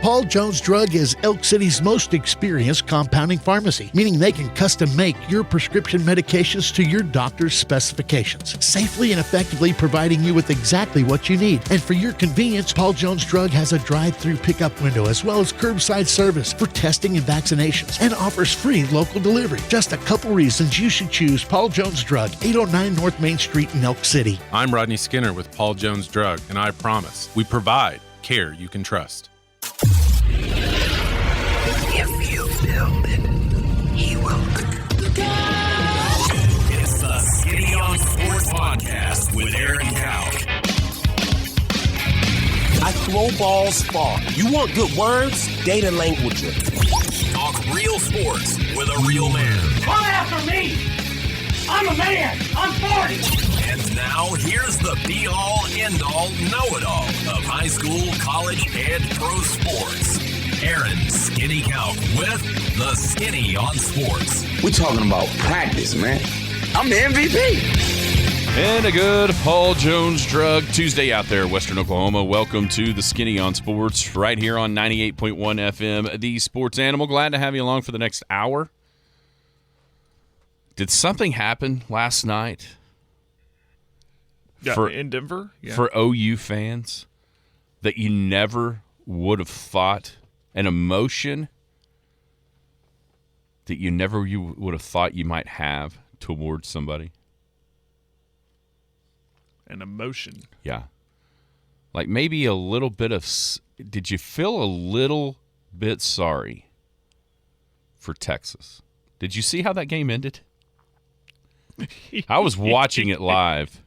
Paul Jones Drug is Elk City's most experienced compounding pharmacy, meaning they can custom make your prescription medications to your doctor's specifications, safely and effectively providing you with exactly what you need. And for your convenience, Paul Jones Drug has a drive-through pickup window as well as curbside service for testing and vaccinations, and offers free local delivery. Just a couple reasons you should choose Paul Jones Drug, 809 North Main Street in Elk City. I'm Rodney Skinner with Paul Jones Drug, and I promise we provide care you can trust. If you build it, he will. It's the Skinny on Sports Podcast with Aaron Cowk. I throw balls far. You want good words? Data language. Talk real sports with a real man. Come after me! I'm a man! I'm 40! And now, here's the be-all, end-all, know-it-all of high school, college, and pro sports. Aaron Skinny Cowk with the Skinny on Sports. We're talking about practice, man. I'm the MVP. And a good Paul Jones Drug Tuesday out there, Western Oklahoma. Welcome to the Skinny on Sports right here on 98.1 FM, the Sports Animal. Glad to have you along for the next hour. Did something happen last night? In Denver? Yeah. For OU fans that you never would have thought, an emotion that you would have thought you might have towards somebody? An emotion. Yeah. Like maybe a little bit of, did you feel a little bit sorry for Texas? Did you see how that game ended? I was watching it live.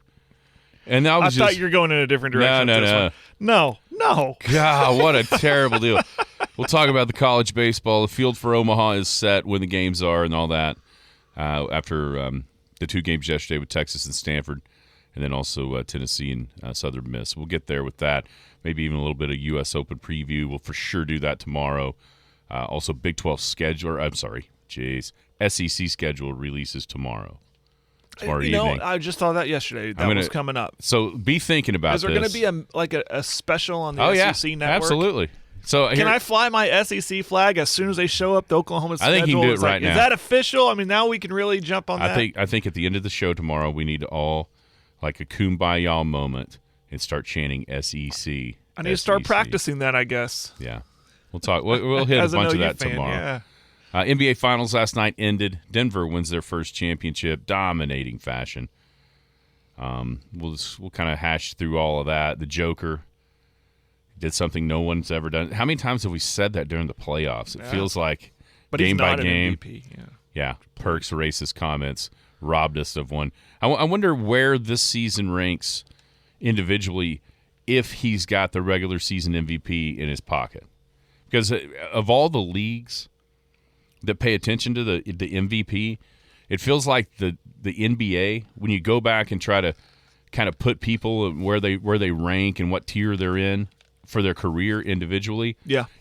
And I thought you were going in a different direction. No. God, what a terrible deal. We'll talk about the college baseball. The field for Omaha is set, when the games are and all that, after the two games yesterday with Texas and Stanford, and then also Tennessee and Southern Miss. We'll get there with that. Maybe even a little bit of U.S. Open preview. We'll for sure do that tomorrow. Also, Big 12 schedule. SEC schedule releases tomorrow. Tomorrow evening. I just thought that yesterday. That was coming up. So be thinking about this. Is there going to be a special on the SEC network? Absolutely. So can I fly my SEC flag as soon as they show up to Oklahoma's schedule? I think you can do it right now. Is that official? I mean, now we can really jump on that. I think at the end of the show tomorrow, we need to all, like a kumbaya moment, and start chanting SEC. I need to start practicing that, I guess. Yeah. We'll talk. We'll hit a bunch of that tomorrow. Yeah. NBA Finals last night ended. Denver wins their first championship, dominating fashion. We'll kind of hash through all of that. The Joker did something no one's ever done. How many times have we said that during the playoffs? It feels like game by game. MVP, yeah. Perk's racist comments robbed us of one. I wonder where this season ranks individually if he's got the regular season MVP in his pocket. Because of all the leagues that pay attention to the MVP, it feels like the NBA, when you go back and try to kind of put people where they rank and what tier they're in for their career individually,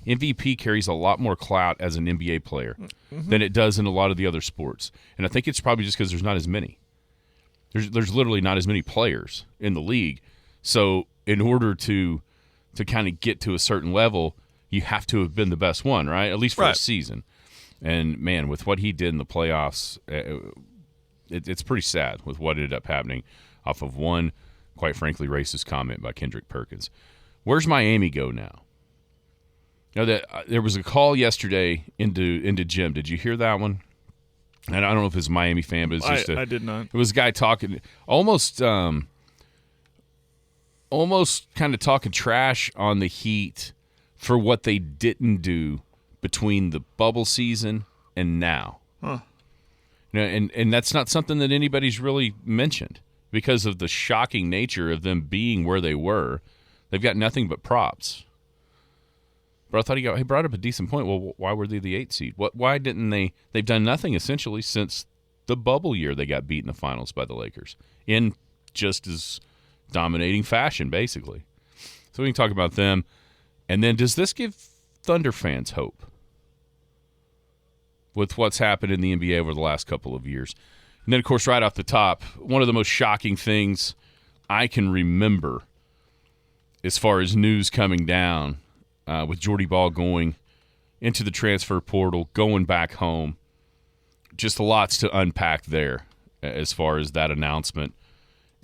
MVP carries a lot more clout as an NBA player than it does in a lot of the other sports. And I think it's probably just because there's not as many. There's literally not as many players in the league. So in order to kind of get to a certain level, you have to have been the best one, right? At least for a season. And, man, with what he did in the playoffs, it's pretty sad with what ended up happening off of one, quite frankly, racist comment by Kendrick Perkins. Where's Miami go now? You know, that there was a call yesterday into Jim. Did you hear that one? And I don't know if it's a Miami fan, but it's just I did not. It was a guy talking almost kind of talking trash on the Heat for what they didn't do between the bubble season and now. Huh. You know, and that's not something that anybody's really mentioned because of the shocking nature of them being where they were. They've got nothing but props. But I thought he brought up a decent point. Well, why were they the 8th seed? Why didn't they? They've done nothing essentially since the bubble year they got beat in the finals by the Lakers in just as dominating fashion, basically. So we can talk about them. And then does this give Thunder fans hope with what's happened in the NBA over the last couple of years? And then, of course, right off the top, one of the most shocking things I can remember as far as news coming down with Jordy Ball going into the transfer portal, going back home. Just lots to unpack there as far as that announcement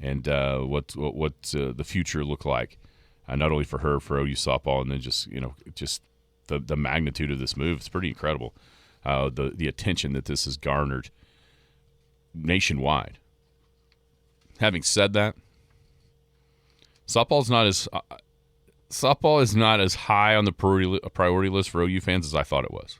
and what the future look like, not only for her, for OU softball, and then just the magnitude of this move. It's pretty incredible. The attention that this has garnered nationwide. Having said that, softball is not as high on the priority list for OU fans as I thought it was.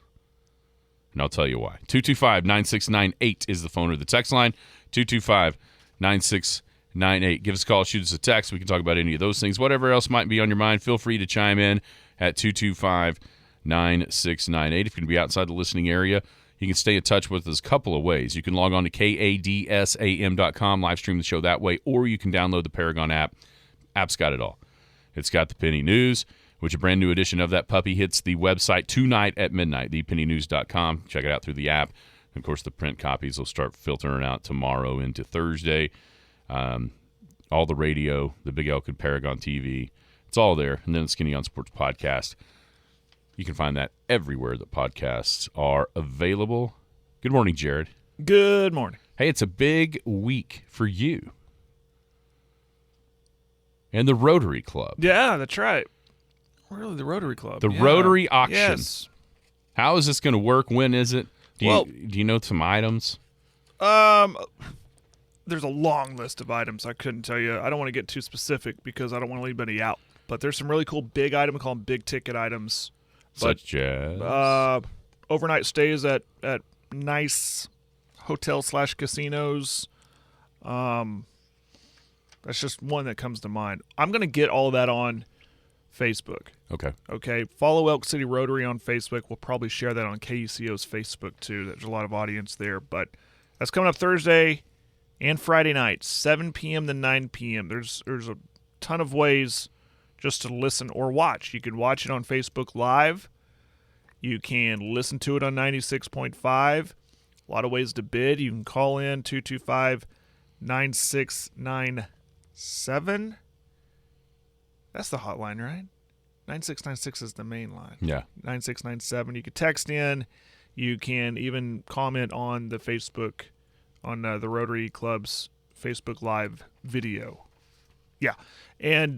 And I'll tell you why. 225-9698 is the phone or the text line. 225-9698. Give us a call, shoot us a text. We can talk about any of those things. Whatever else might be on your mind, feel free to chime in at 225-9698. If you're going to be outside the listening area, you can stay in touch with us a couple of ways. You can log on to kadsam.com, live stream the show that way, or you can download the Paragon app. App's got it all. It's got the Penny News, which a brand new edition of that puppy hits the website tonight at midnight, thepennynews.com. Check it out through the app. And of course, the print copies will start filtering out tomorrow into Thursday. All the radio, the Big Elk and Paragon TV, it's all there. And then the Skinny on Sports podcast. You can find that everywhere that podcasts are available. Good morning, Jared. Good morning. Hey, it's a big week for you and the Rotary Club. Yeah, that's right. Really, the Rotary Club. The Rotary auction. Yes. How is this going to work? When is it? Do you know some items? There's a long list of items. I couldn't tell you. I don't want to get too specific because I don't want to leave anybody out. But there's some really cool big items. We call them big ticket items. Such as? Overnight stays at nice hotel/casinos. That's just one that comes to mind. I'm going to get all of that on Facebook. Okay. Follow Elk City Rotary on Facebook. We'll probably share that on KUCO's Facebook too. There's a lot of audience there. But that's coming up Thursday and Friday night, 7 p.m. to 9 p.m. There's a ton of ways just to listen or watch. You can watch it on Facebook Live. You can listen to it on 96.5. A lot of ways to bid. You can call in 225-9697. That's the hotline, right? 9696 is the main line. Yeah. 9697. You can text in. You can even comment on the Facebook, on the Rotary Club's Facebook Live video. Yeah. And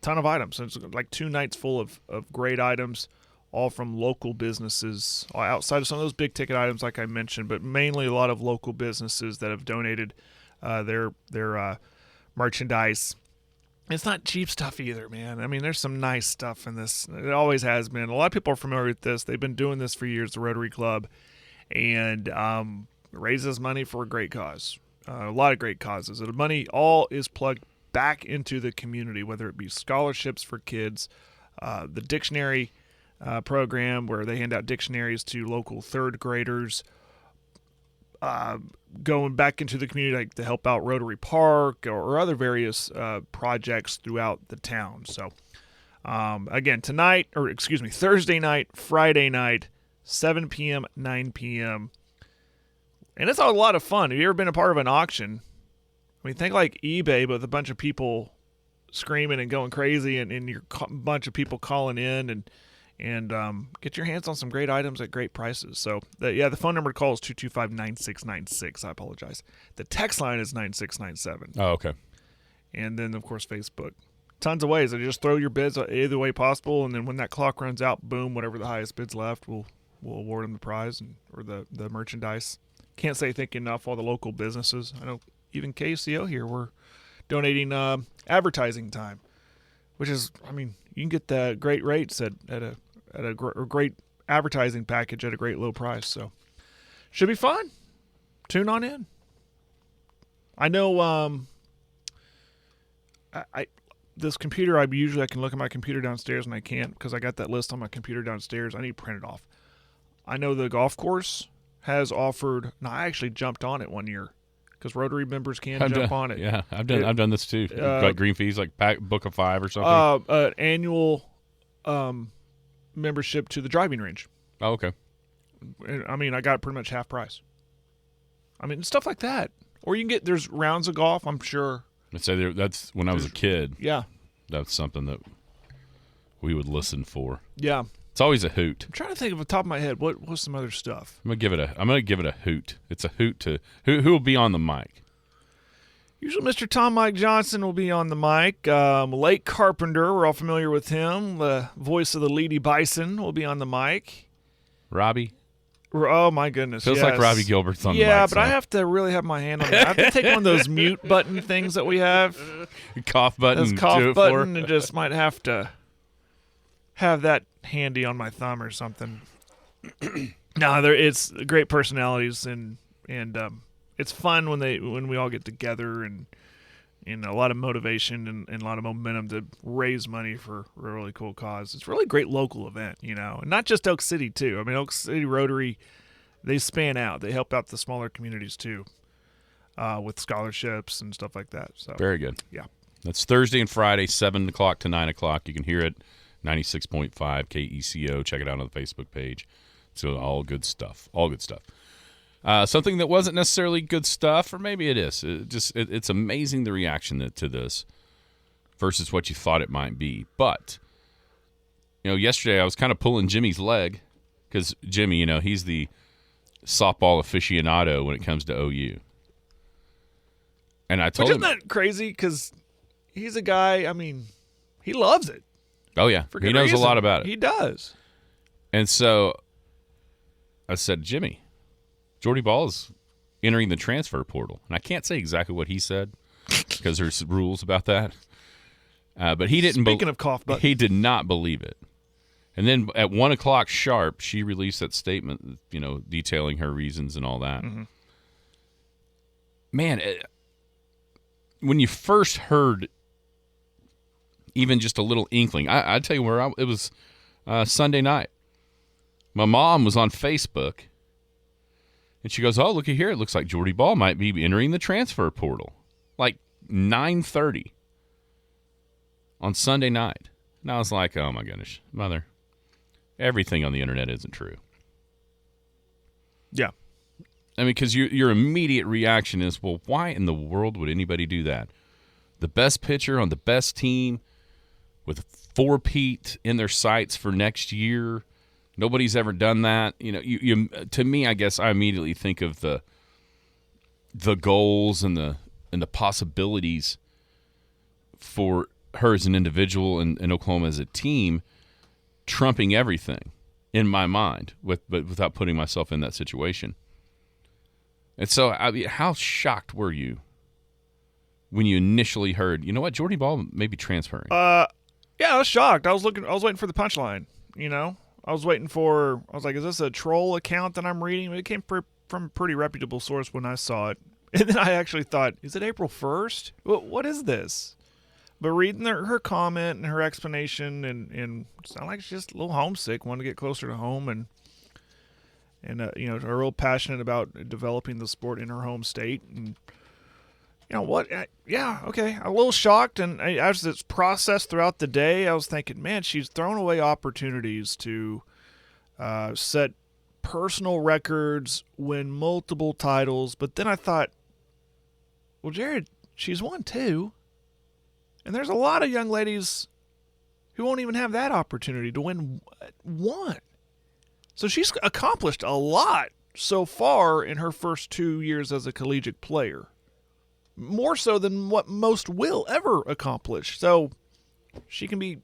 ton of items. So it's like 2 nights full of great items, all from local businesses, outside of some of those big ticket items like I mentioned, but mainly a lot of local businesses that have donated their merchandise. It's not cheap stuff either, man. I mean, there's some nice stuff in this. It always has been. A lot of people are familiar with this. They've been doing this for years, the Rotary Club, and raises money for a great cause. A lot of great causes. The money all is plugged back into the community, whether it be scholarships for kids, the dictionary program where they hand out dictionaries to local third graders, going back into the community like to help out Rotary Park or other various projects throughout the town. So again, Thursday night, Friday night, 7 p.m., 9 p.m. And it's a lot of fun. Have you ever been a part of an auction? I mean, think like eBay, but with a bunch of people screaming and going crazy, and you're a bunch of people calling in and get your hands on some great items at great prices. So, the phone number to call is 225-9696. I apologize. The text line is 9697. Oh, okay. And then, of course, Facebook. Tons of ways. You just throw your bids either way possible, and then when that clock runs out, boom, whatever the highest bid's left, we'll award them the prize or the merchandise. Can't say thank you enough all the local businesses. I know even KCO here, we're donating advertising time, which is, I mean, you can get the great rates at a great advertising package at a great low price. So should be fun. Tune on in. I know this computer, I can look at my computer downstairs and I can't because I got that list on my computer downstairs. I need to print it off. I know the golf course has offered. No, I actually jumped on it one year because Rotary members can jump on it. Yeah, I've done this too. Like green fees, like book of 5 or something. Annual membership to the driving range. Oh, okay. I mean, I got pretty much half price. I mean, stuff like that. Or you can get, there's rounds of golf, I'm sure. I'd say that's when I was a kid. Yeah. That's something that we would listen for. Yeah. It's always a hoot. I'm trying to think of the top of my head. What's some other stuff? I'm gonna give it a hoot. It's a hoot to who will be on the mic. Usually Mr. Tom Mike Johnson will be on the mic. Lake Carpenter, we're all familiar with him. The voice of the Lady Bison will be on the mic. Robbie? Oh, my goodness. Feels like Robbie Gilbert's on the mic. Yeah, but I have to really have my hand on it. I have to take one of those mute button things that we have. Cough button. This cough button, and just might have to have that handy on my thumb or something. No, it's great personalities, and it's fun when we all get together, and a lot of motivation and a lot of momentum to raise money for a really cool cause. It's a really great local event, and not just Elk City too. I mean, Elk City Rotary, they span out. They help out the smaller communities too, with scholarships and stuff like that. So very good. Yeah, that's Thursday and Friday, 7 o'clock to 9 o'clock. You can hear it, 96.5 KECO. Check it out on the Facebook page. So all good stuff. All good stuff. Something that wasn't necessarily good stuff, or maybe it is. It's amazing the reaction to this versus what you thought it might be. But yesterday I was kind of pulling Jimmy's leg because Jimmy, he's the softball aficionado when it comes to OU, and I told him, isn't that crazy? Because he's a guy. I mean, he loves it. Oh yeah, he knows a lot about it. He does. And so I said, Jimmy, Jordy Ball is entering the transfer portal. And I can't say exactly what he said because there's rules about that. But he didn't. Speaking of cough button. He did not believe it. And then at 1 o'clock sharp, she released that statement, detailing her reasons and all that. Mm-hmm. Man, when you first heard even just a little inkling, I'd tell you where it was Sunday night. My mom was on Facebook. And she goes, oh, looky here. It looks like Jordy Ball might be entering the transfer portal. Like 9:30 on Sunday night. And I was like, oh, my goodness, Mother, everything on the internet isn't true. Yeah. I mean, because your immediate reaction is, well, why in the world would anybody do that? The best pitcher on the best team with 4-peat in their sights for next year. Nobody's ever done that. You to me, I guess I immediately think of the goals and the possibilities for her as an individual and Oklahoma as a team trumping everything in my mind, but without putting myself in that situation. And so, how shocked were you when you initially heard, Jordy Ball may be transferring? Yeah, I was shocked. I was waiting for the punchline. I was like, is this a troll account that I'm reading? It came from a pretty reputable source when I saw it. And then I actually thought, is it April 1st? What is this? But reading her comment and her explanation, and it sounded like she's just a little homesick, wanted to get closer to home, and her real passionate about developing the sport in her home state. And yeah, okay. I'm a little shocked, and as it's processed throughout the day, I was thinking, man, she's thrown away opportunities to set personal records, win multiple titles. But then I thought, well, Jared, she's won 2. And there's a lot of young ladies who won't even have that opportunity to win 1. So she's accomplished a lot so far in her first 2 years as a collegiate player. More so than what most will ever accomplish. So she can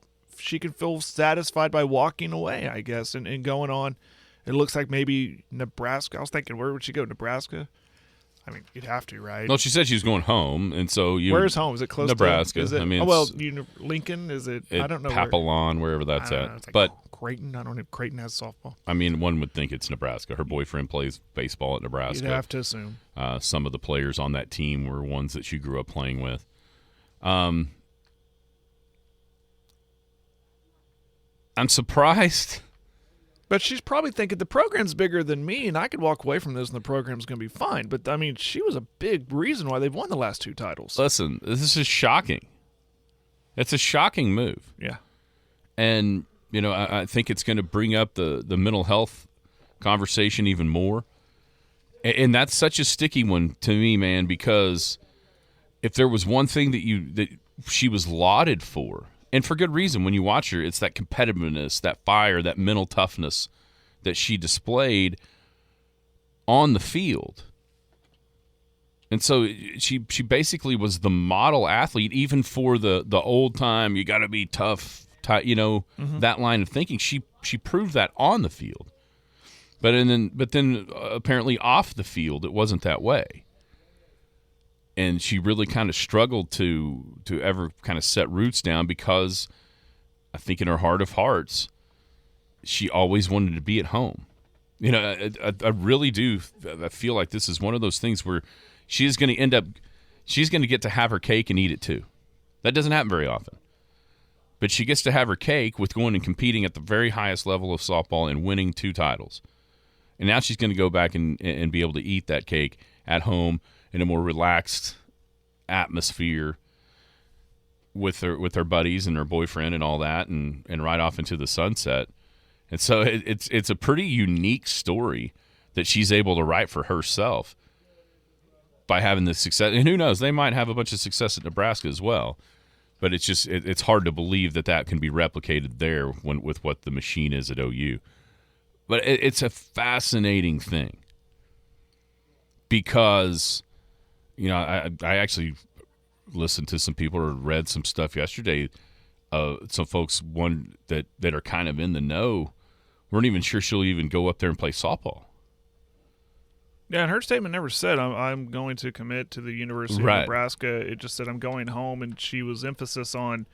feel satisfied by walking away, I guess, and going on. It looks like maybe Nebraska. I was thinking, where would she go? Nebraska? I mean, you'd have to, right? No, she said she was going home, and so where's home? Is it close Nebraska? to Nebraska. Lincoln? Is it? I don't know. Papillon, wherever that's at. It's like but Creighton. I don't know if Creighton has softball. I mean, one would think it's Nebraska. Her boyfriend plays baseball at Nebraska. You'd have to assume. Some of the players on that team were ones that she grew up playing with. I'm surprised. But she's probably thinking the program's bigger than me, and I could walk away from this, and the program's going to be fine. But, I mean, she was a big reason why they've won the last 2 titles. Listen, this is shocking. It's a shocking move. Yeah. And, I think it's going to bring up the mental health conversation even more. And that's such a sticky one to me, man, because if there was one thing that she was lauded for, And for good reason. When you watch her, it's that competitiveness, that fire, that mental toughness that she displayed on the field. And so she basically was the model athlete, even for the old time, you got to be tough, that line of thinking. She proved that on the field. But then apparently off the field, it wasn't that way. And she really kind of struggled to ever kind of set roots down, because I think in her heart of hearts, she always wanted to be at home. I really do. I feel like this is one of those things where she's going to get to have her cake and eat it too. That doesn't happen very often. But she gets to have her cake with going and competing at the very highest level of softball and winning 2 titles. And now she's going to go back and be able to eat that cake at home in a more relaxed atmosphere with her buddies and her boyfriend and all that, and ride off into the sunset. And so it's a pretty unique story that she's able to write for herself by having this success. And who knows, they might have a bunch of success at Nebraska as well. But it's just it's hard to believe that can be replicated there with what the machine is at OU. But it's a fascinating thing, because I actually listened to some people or read some stuff yesterday. Some folks that are kind of in the know weren't even sure she'll even go up there and play softball. Yeah, and her statement never said, I'm going to commit to the University of Nebraska. It just said, I'm going home, and she was emphasis on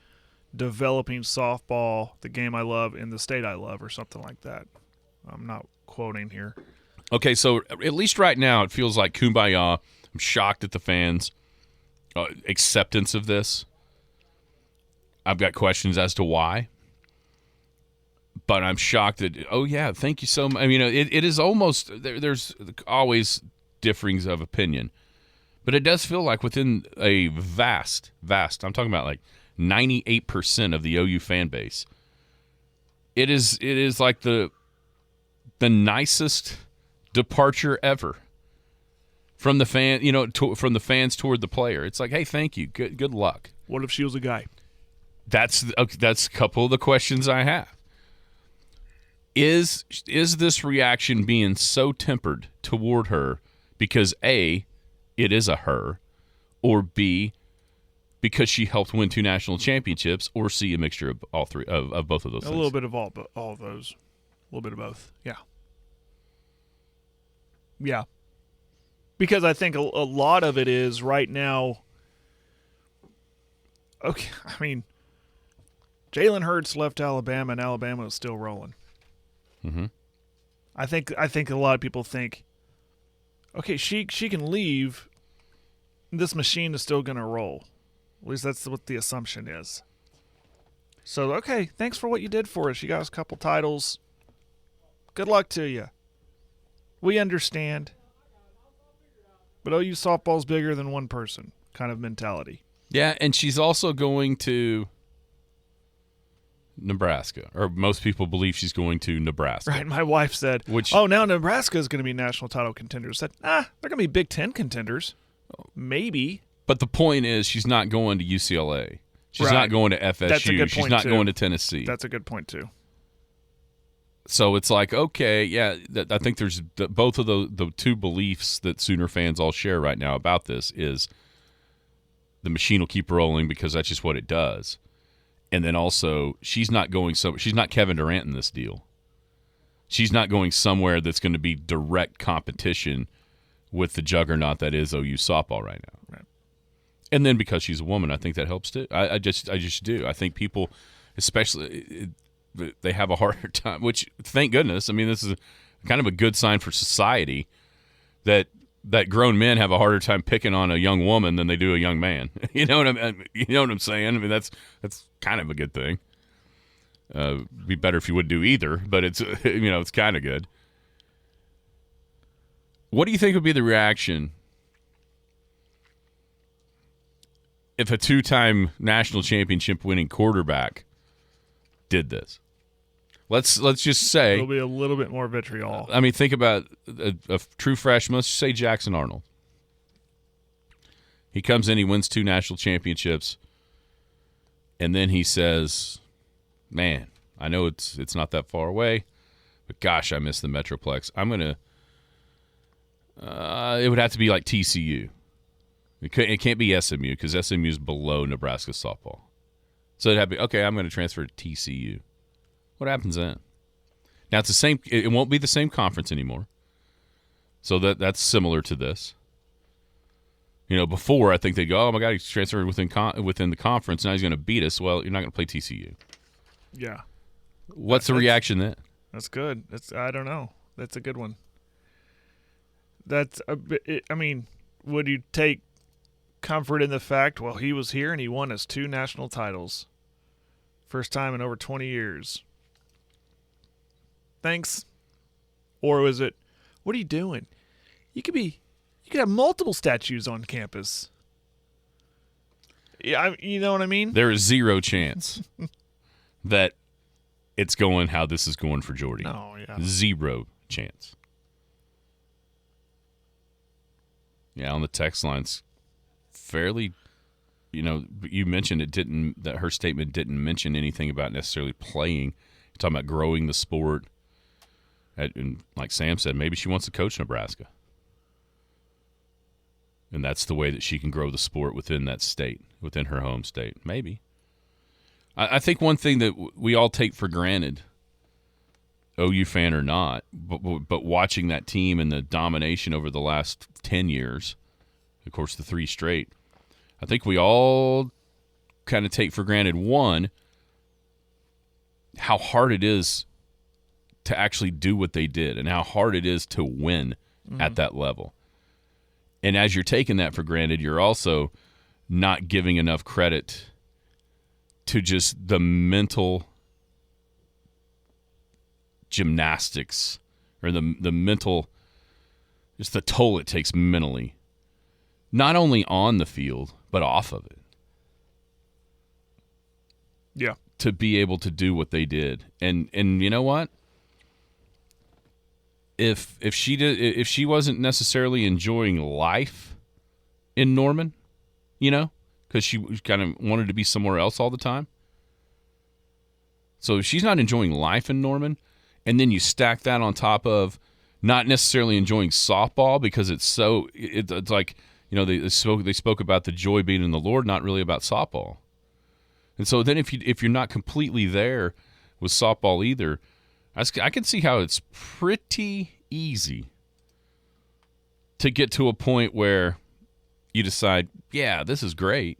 developing softball, the game I love, in the state I love, or something like that. I'm not quoting here. Okay, so at least right now it feels like kumbaya. I'm shocked at the fans' acceptance of this. I've got questions as to why. But I'm shocked that, oh, yeah, thank you so much. I mean, it is almost, there's always differings of opinion. But it does feel like within a vast, I'm talking about like 98% of the OU fan base, it is like the nicest departure ever from the fan, from the fans toward the player. It's like, hey, thank you, good luck. What if she was a guy? That's a couple of the questions I have. Is this reaction being so tempered toward her because A, it is a her, or B, because she helped win 2 national championships, or C, a mixture of all three of both of those things? A little bit of all of those. A little bit of both. Yeah. Yeah. Because I think a lot of it is right now. Okay, I mean, Jalen Hurts left Alabama, and Alabama is still rolling. Mm-hmm. I think a lot of people think, okay, she can leave. This machine is still going to roll. At least that's what the assumption is. So, okay, thanks for what you did for us. You got us a couple titles. Good luck to you. We understand. But OU softball's bigger than one person kind of mentality. Yeah, and she's also going to Nebraska, or most people believe she's going to Nebraska. Right, my wife said, now Nebraska is going to be national title contenders. I said, they're going to be Big Ten contenders. Maybe. But the point is, she's not going to UCLA. She's not going to FSU. That's a good point, she's not too. going to Tennessee. That's a good point, too. So it's like, okay, yeah, I think there's both of the two beliefs that Sooner fans all share right now about this is the machine will keep rolling because that's just what it does. And then also, she's not Kevin Durant in this deal. She's not going somewhere that's going to be direct competition with the juggernaut that is OU softball right now. Right. And then because she's a woman, I think that helps too. I just do. I think people, especially, they have a harder time, which thank goodness. I mean, this is kind of a good sign for society that grown men have a harder time picking on a young woman than they do a young man. You know what I'm saying? I mean, that's kind of a good thing. Be better if you would do either, but it's it's kind of good. What do you think would be the reaction if a 2-time national championship winning quarterback did this? Let's just say there'll be a little bit more vitriol. I mean, think about a true freshman. Let's just say Jackson Arnold. He comes in, he wins 2 national championships, And then he says, man, I know it's not that far away, but gosh, I miss the Metroplex. I'm going to it would have to be like TCU. It can't be SMU because SMU is below Nebraska softball. So it'd have to be, okay, I'm going to transfer to TCU. What happens then? Now, it's the same. It won't be the same conference anymore. So that's similar to this. Before I think they'd go, oh my God, he's transferred within the conference. Now he's going to beat us. Well, you're not going to play TCU. Yeah. What's the reaction then? That's good. I don't know. That's a good one. That's a bit. I mean, would you take comfort in the fact? Well, he was here and he won us 2 national titles, first time in over 20 years. Thanks. Or was it, what are you doing? You could have multiple statues on campus. Yeah, you know what I mean? There is zero chance that it's going how this is going for Jordy. Oh, yeah. Zero chance. Yeah, on the text lines, fairly, you mentioned that her statement didn't mention anything about necessarily playing. You're talking about growing the sport. And like Sam said, maybe she wants to coach Nebraska. And that's the way that she can grow the sport within that state, within her home state. Maybe. I think one thing that we all take for granted, OU fan or not, but watching that team and the domination over the last 10 years, of course the 3 straight, I think we all kind of take for granted, one, how hard it is to actually do what they did and how hard it is to win at that level. And as you're taking that for granted, you're also not giving enough credit to just the mental gymnastics or the mental, just the toll it takes mentally, not only on the field, but off of it. Yeah. To be able to do what they did. And you know what? If she wasn't necessarily enjoying life in Norman, because she kind of wanted to be somewhere else all the time. So if she's not enjoying life in Norman, and then you stack that on top of not necessarily enjoying softball because it's like, they spoke about the joy being in the Lord, not really about softball. And so then if you're not completely there with softball either, I can see how it's pretty easy to get to a point where you decide, yeah, this is great,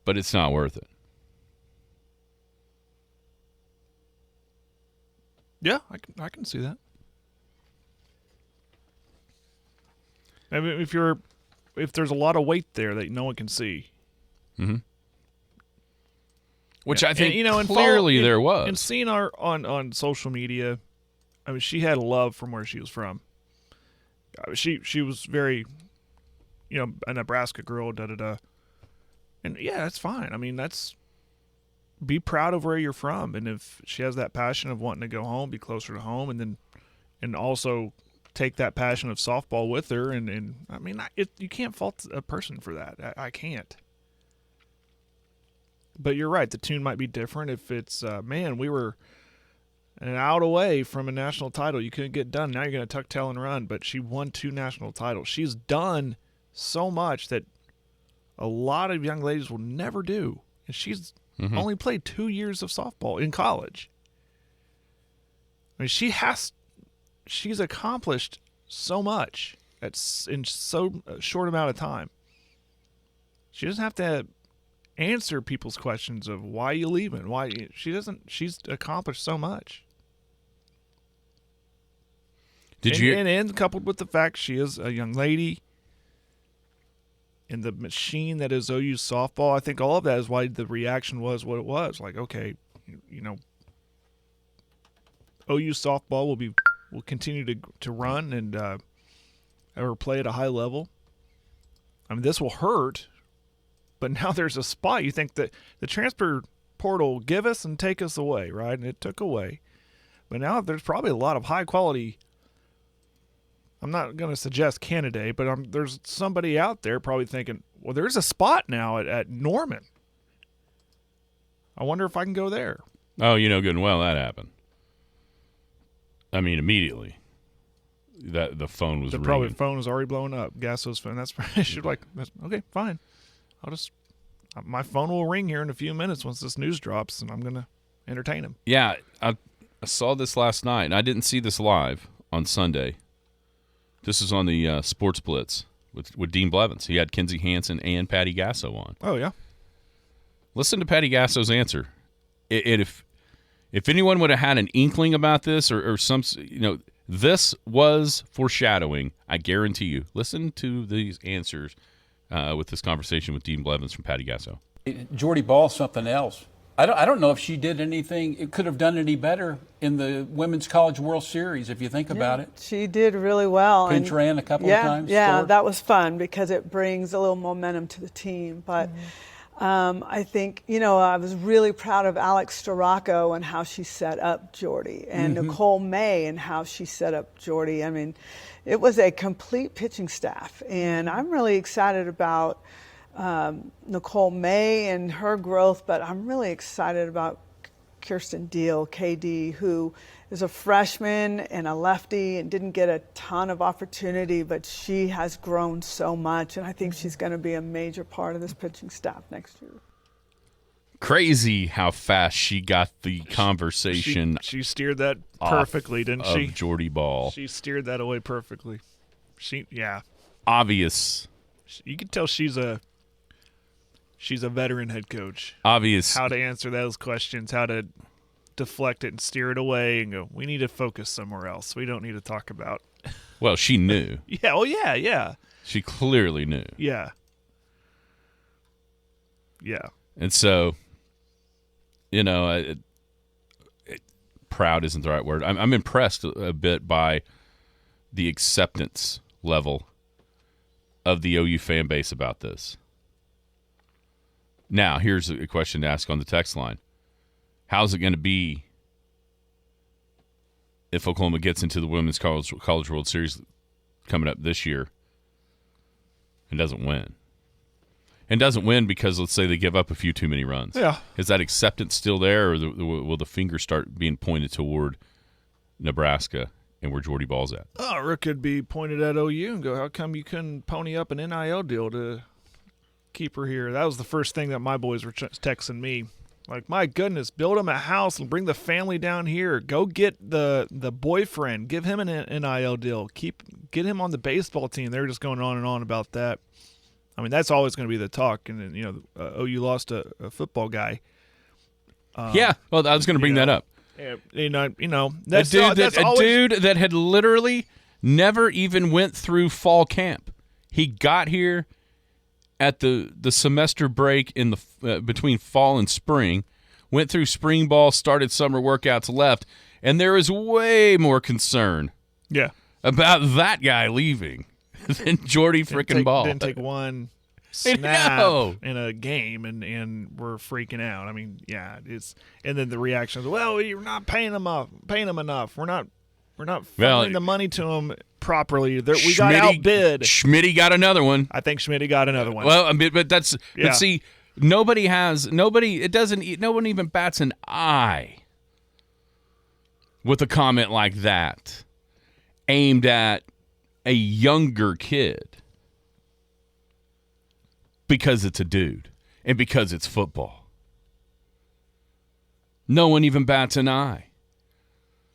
but it's not worth it. Yeah, I can see that. I mean, if there's a lot of weight there that no one can see. Mm-hmm. Which I think and clearly there was. And seeing her on social media, I mean, she had love from where she was from. She was very, a Nebraska girl, da-da-da. And, yeah, that's fine. I mean, be proud of where you're from. And if she has that passion of wanting to go home, be closer to home, and also take that passion of softball with her. And I mean, you can't fault a person for that. I can't. But you're right. The tune might be different if it's, we were an out away from a national title. You couldn't get done. Now you're going to tuck tail and run. But she won 2 national titles. She's done so much that a lot of young ladies will never do. And she's only played 2 years of softball in college. I mean, she's accomplished so much in so short amount of time. She doesn't have to answer people's questions of why you leaving. She's accomplished so much. And coupled with the fact she is a young lady and the machine that is OU softball, I think all of that is why the reaction was what it was. Like, okay, OU softball will continue to run and ever play at a high level. I mean, this will hurt, but now there's a spot. You think that the transfer portal will give us and take us away, right? And it took away. But now there's probably a lot of high quality. I'm not going to suggest candidate, but there's somebody out there probably thinking, well, there's a spot now at Norman. I wonder if I can go there. Oh, you know good and well that happened. I mean, immediately. That the phone was ringing. Probably phone was already blowing up. Gasso's phone. That's okay, fine. My phone will ring here in a few minutes once this news drops, and I'm gonna entertain him. Yeah, I saw this last night, and I didn't see this live on Sunday. This is on the Sports Blitz with Dean Blevins. He had Kinsey Hansen and Patty Gasso on. Oh yeah. Listen to Patty Gasso's answer. If anyone would have had an inkling about this or some, this was foreshadowing, I guarantee you. Listen to these answers with this conversation with Dean Blevins from Patty Gasso. Jordy Ball's something else. I don't know if she did anything. It could have done any better in the Women's College World Series, if you think about it. She did really well. Pinch ran a couple of times. Yeah, that was fun because it brings a little momentum to the team. But I think, I was really proud of Alex Storako and how she set up Jordy, and Nicole May and how she set up Jordy. I mean, it was a complete pitching staff, and I'm really excited about Nicole May and her growth, but I'm really excited about Kirsten Deal, KD, who is a freshman and a lefty and didn't get a ton of opportunity, but she has grown so much, and I think she's going to be a major part of this pitching staff next year. Crazy how fast she got the conversation. She steered that perfectly, didn't she? Of Jordy Ball. She steered that away perfectly. Obvious. You can tell she's a veteran head coach. Obvious. How to answer those questions, how to deflect it and steer it away and go, we need to focus somewhere else. We don't need to talk about. Well, she knew. Yeah. Oh, yeah. She clearly knew. Yeah. And so, proud isn't the right word. I'm impressed a bit by the acceptance level of the OU fan base about this. Now, here's a question to ask on the text line. How's it going to be if Oklahoma gets into the Women's College World Series coming up this year and doesn't win? And doesn't win because, let's say, they give up a few too many runs. Yeah. Is that acceptance still there, or will the finger start being pointed toward Nebraska and where Jordy Ball's at? Oh, or it could be pointed at OU and go, how come you couldn't pony up an NIL deal to keep her here? That was the first thing that my boys were texting me. Like, my goodness, build him a house and bring the family down here. Go get the boyfriend. Give him an NIL deal. Get him on the baseball team. They're just going on and on about that. I mean, that's always going to be the talk. And then, OU lost a football guy. Yeah, well, I was going to bring that up. That's a dude that had literally never even went through fall camp. He got here at the semester break in the between fall and spring, went through spring ball, started summer workouts, left, and there is way more concern about that guy leaving than Jordy frickin' Ball. Didn't take one snap in a game, and we're freaking out. I mean, and then the reaction is, well, you're not paying him enough. We're not funneling the money to him properly. We got outbid. Schmitty got another one. I think Schmitty got another one. Well, but see, no one even bats an eye with a comment like that aimed at a younger kid because it's a dude and because it's football. No one even bats an eye.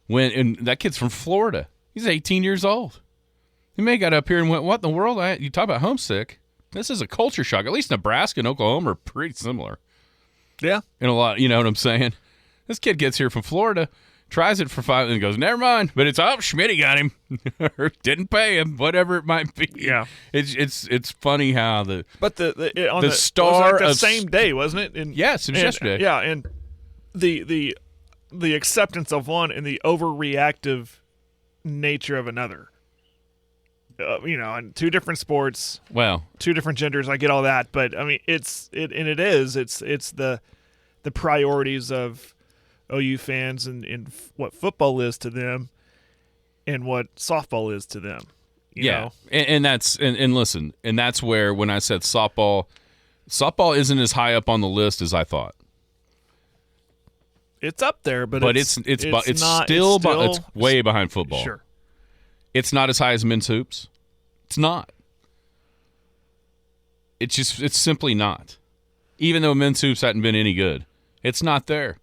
And that kid's from Florida. He's 18 years old. He may have got up here and went, what in the world? You talk about homesick. This is a culture shock. At least Nebraska and Oklahoma are pretty similar. Yeah. In a lot, you know what I'm saying? This kid gets here from Florida, tries it for 5, and goes, never mind. But it's, Schmitty got him. Or didn't pay him, whatever it might be. Yeah. It's funny how the star of the same day, wasn't it? Yes, it was yesterday. Yeah, and the acceptance of one and the overreactive nature of another. In two different sports. Well, two different genders. I get all that, but I mean, it's the priorities of OU fans and what football is to them, and what softball is to them. You know? And that's and listen, and that's where when I said softball isn't as high up on the list as I thought. It's up there, but it's not, still it's way behind football. Sure. It's not as high as men's hoops. It's not. It's simply not. Even though men's hoops hadn't been any good, it's not there.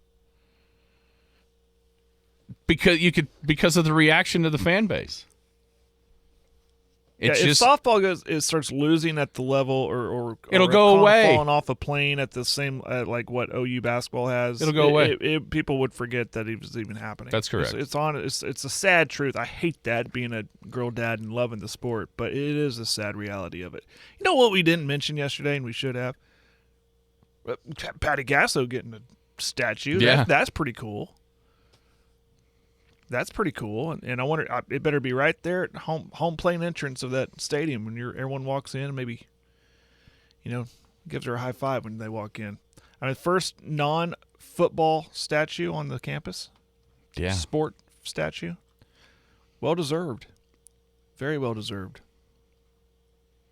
Because of the reaction of the fan base. If softball starts losing at the level, or it'll go away, falling off a plane at the same like what OU basketball has, it'll go away. People would forget that it was even happening. That's correct. It's a sad truth. I hate that, being a girl dad and loving the sport, but it is a sad reality of it. You know what we didn't mention yesterday, and we should have? Patty Gasso getting a statue. Yeah, that's pretty cool. That's pretty cool, and I wonder, it better be right there at home plane entrance of that stadium when everyone walks in. Maybe, gives her a high five when they walk in. I mean, first non-football statue on the campus. Yeah, sport statue. Well deserved, very well deserved.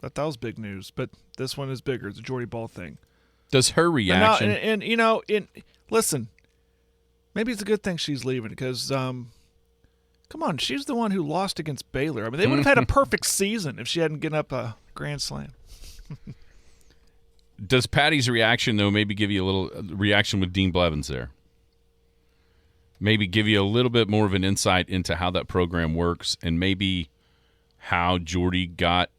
That was big news, but this one is bigger. It's a Jordy Ball thing. Does her reaction listen, maybe it's a good thing she's leaving because. Come on, she's the one who lost against Baylor. I mean, they would have had a perfect season if she hadn't given up a grand slam. Does Patty's reaction, though, maybe give you a little reaction with Dean Blevins there? Maybe give you a little bit more of an insight into how that program works and maybe how Jordy got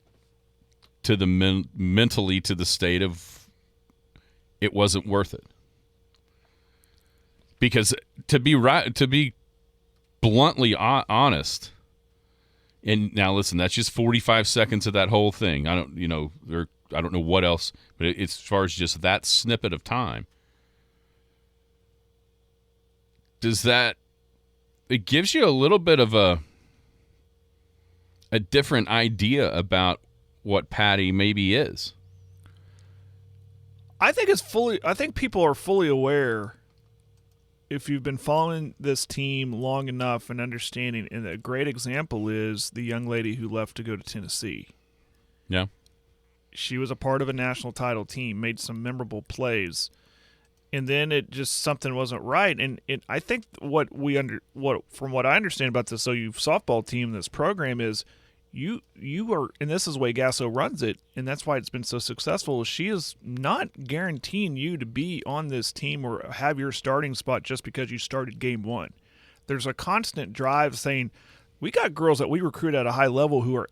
to the mentally to the state of it wasn't worth it. Because to be bluntly honest, and now listen, that's just 45 seconds of that whole thing. I don't know what else, but it's as far as just that snippet of time. It gives you a little bit of a different idea about what Patty maybe is. I think people are fully aware. If you've been following this team long enough and understanding, and a great example is the young lady who left to go to Tennessee. Yeah. She was a part of a national title team, made some memorable plays, and then something wasn't right. And I think from what I understand about this OU softball team, this program is you are, and this is the way Gasso runs it, and that's why it's been so successful. She is not guaranteeing you to be on this team or have your starting spot just because you started game one. There's a constant drive saying, we got girls that we recruit at a high level who are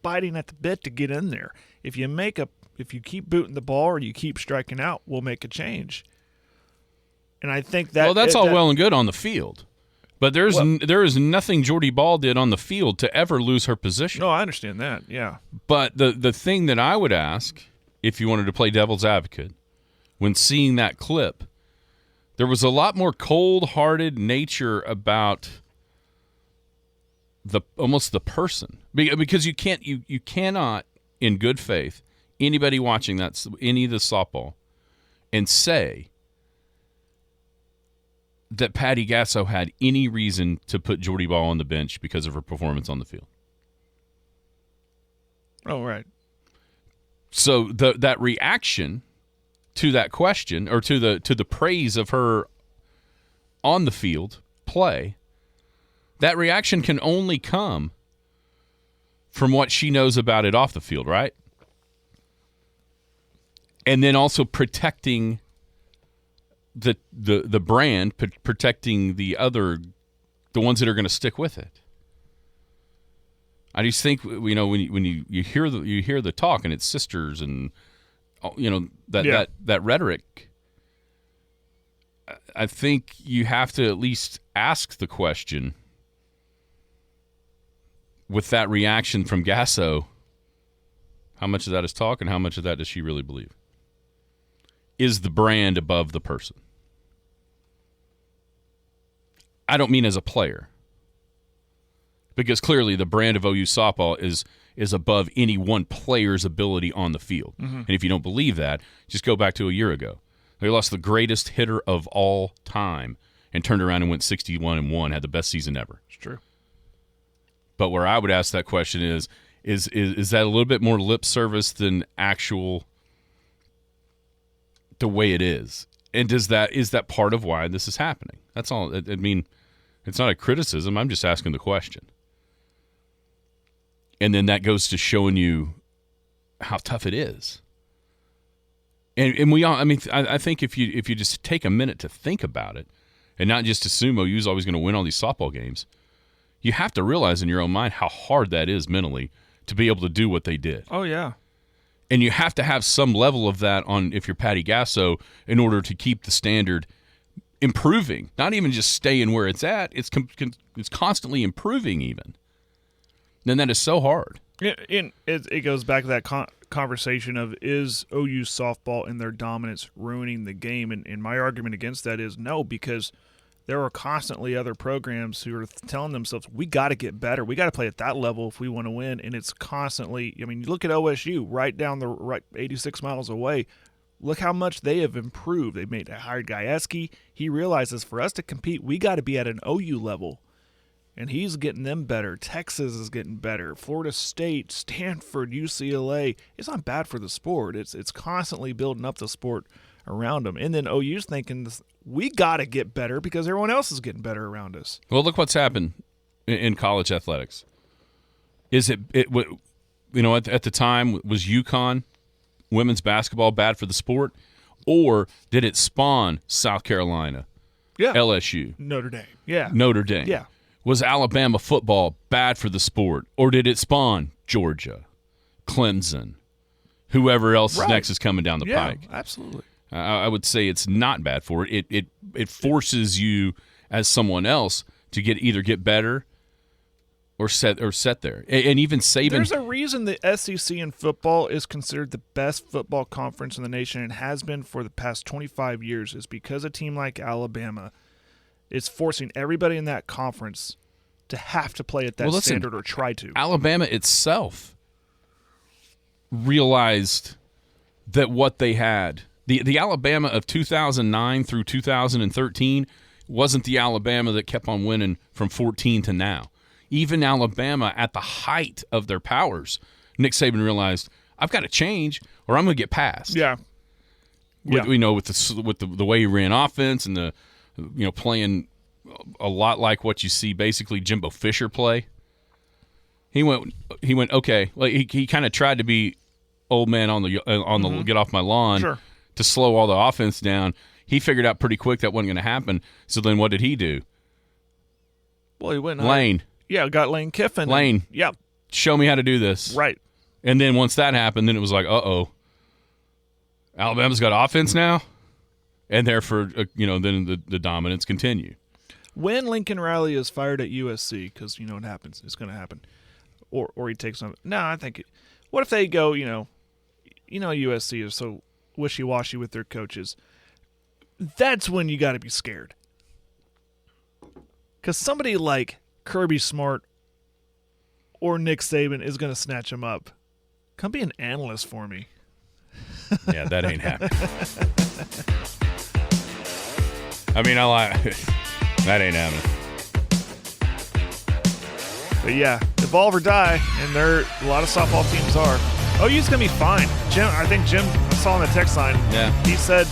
biting at the bit to get in there. If you keep booting the ball or you keep striking out, we'll make a change. And I think that that's all well and good on the field. But there is nothing Jordy Ball did on the field to ever lose her position. No, I understand that, yeah. But the thing that I would ask, if you wanted to play devil's advocate, when seeing that clip, there was a lot more cold-hearted nature about almost the person. Because you cannot, in good faith, anybody watching any of the softball, and say that Patty Gasso had any reason to put Jordy Ball on the bench because of her performance on the field. Oh, right. So that reaction to that question, or to the praise of her on the field play, that reaction can only come from what she knows about it off the field, right? And then also protecting the brand, protecting the ones that are going to stick with it. I just think when you hear the talk and it's sisters and that rhetoric, I think you have to at least ask the question with that reaction from Gasso, how much of that is talk and how much of that does she really believe? Is the brand above the person? I don't mean as a player, because clearly the brand of OU softball is above any one player's ability on the field. Mm-hmm. And if you don't believe that, just go back to a year ago. They lost the greatest hitter of all time and turned around and went 61-1, had the best season ever. It's true. But where I would ask that question is that a little bit more lip service than actual the way it is? And is that part of why this is happening? That's all. I mean, it's not a criticism. I'm just asking the question. And then that goes to showing you how tough it is. And we all, I mean, I think if you just take a minute to think about it and not just assume OU's always going to win all these softball games, you have to realize in your own mind how hard that is mentally to be able to do what they did. Oh, yeah. And you have to have some level of that on if you're Patty Gasso in order to keep the standard improving, not even just staying where it's at. It's constantly improving even. And that is so hard. It goes back to that conversation of, is OU softball and their dominance ruining the game? And my argument against that is no, because there are constantly other programs who are telling themselves, we got to get better. We got to play at that level if we want to win. And it's constantly, I mean, you look at OSU right down the 86 miles away. Look how much they have improved. They hired Gajewski. He realizes for us to compete, we got to be at an OU level. And he's getting them better. Texas is getting better. Florida State, Stanford, UCLA. It's not bad for the sport. It's constantly building up the sport around them. And then OU's thinking, we got to get better because everyone else is getting better around us. Well, look what's happened in college athletics. Is it at the time, was UConn women's basketball bad for the sport? Or did it spawn South Carolina, LSU? Notre Dame. Yeah. Notre Dame. Yeah. Was Alabama football bad for the sport? Or did it spawn Georgia, Clemson, whoever else next is coming down the pike? Yeah, absolutely. I would say it's not bad for it. It forces you as someone else to either get better or set there. And even Saban. There's a reason the SEC in football is considered the best football conference in the nation and has been for the past 25 years, is because a team like Alabama is forcing everybody in that conference to have to play at that standard or try to. Alabama itself realized that what they had, the Alabama of 2009 through 2013 wasn't the Alabama that kept on winning from 14 to now. Even Alabama at the height of their powers, Nick Saban realized, I've got to change or I'm going to get passed. Yeah. We know with the way he ran offense and the playing a lot like what you see basically Jimbo Fisher play. He went okay. Like he kind of tried to be old man on the get off my lawn to slow all the offense down. He figured out pretty quick that wasn't going to happen. So then what did he do? Well, he went Lane. Got Lane Kiffin. Lane. Yeah. Show me how to do this. Right. And then once that happened, then it was like, Alabama's got offense now. And therefore, then the dominance continue. When Lincoln Riley is fired at USC, because you know what happens, it's going to happen, or he takes on. No, I think. What if they go? USC is so wishy-washy with their coaches. That's when you got to be scared, because somebody like Kirby Smart or Nick Saban is going to snatch him up. Come be an analyst for me. Yeah, that ain't happening. I mean, that ain't happening. But yeah, evolve or die, and a lot of softball teams are. OU's going to be fine. I think Jim, I saw on the text line, he said,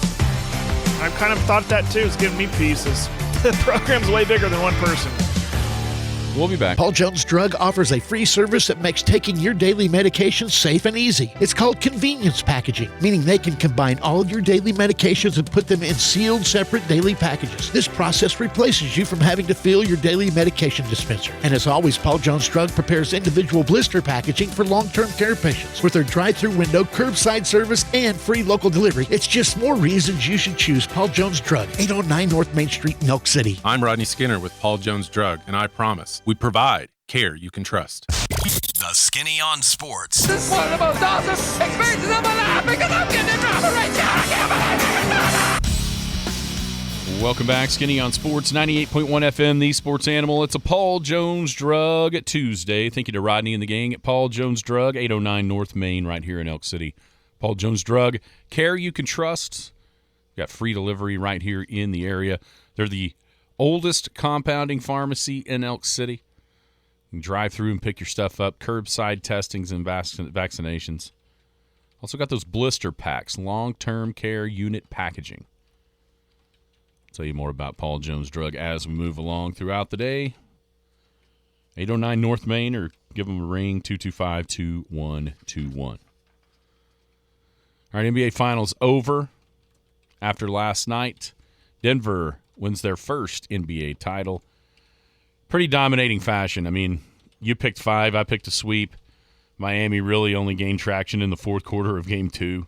I've kind of thought that too. It's giving me pieces. The program's way bigger than one person. We'll be back. Paul Jones Drug offers a free service that makes taking your daily medications safe and easy. It's called convenience packaging, meaning they can combine all your daily medications and put them in sealed, separate daily packages. This process replaces you from having to fill your daily medication dispenser. And as always, Paul Jones Drug prepares individual blister packaging for long-term care patients. With their drive-through window, curbside service, and free local delivery, it's just more reasons you should choose Paul Jones Drug, 809 North Main Street, Elk City. I'm Rodney Skinner with Paul Jones Drug, and I promise we provide care you can trust. The Skinny on Sports. This is one of the most awesome experiences of my life because I'm getting in trouble right now. I can't believe it. Welcome back, Skinny on Sports, 98.1 FM, the Sports Animal. It's a Paul Jones Drug Tuesday. Thank you to Rodney and the gang at Paul Jones Drug, 809 North Main, right here in Elk City. Paul Jones Drug, care you can trust. Got free delivery right here in the area. They're the oldest compounding pharmacy in Elk City. You can drive through and pick your stuff up. Curbside testings and vaccinations. Also got those blister packs, long-term care unit packaging. Tell you more about Paul Jones Drug as we move along throughout the day. 809 North Main, or give them a ring, 225-2121. All right, NBA Finals over after last night. Denver wins their first NBA title. Pretty dominating fashion. I mean, you picked 5, I picked a sweep. Miami really only gained traction in the fourth quarter of Game 2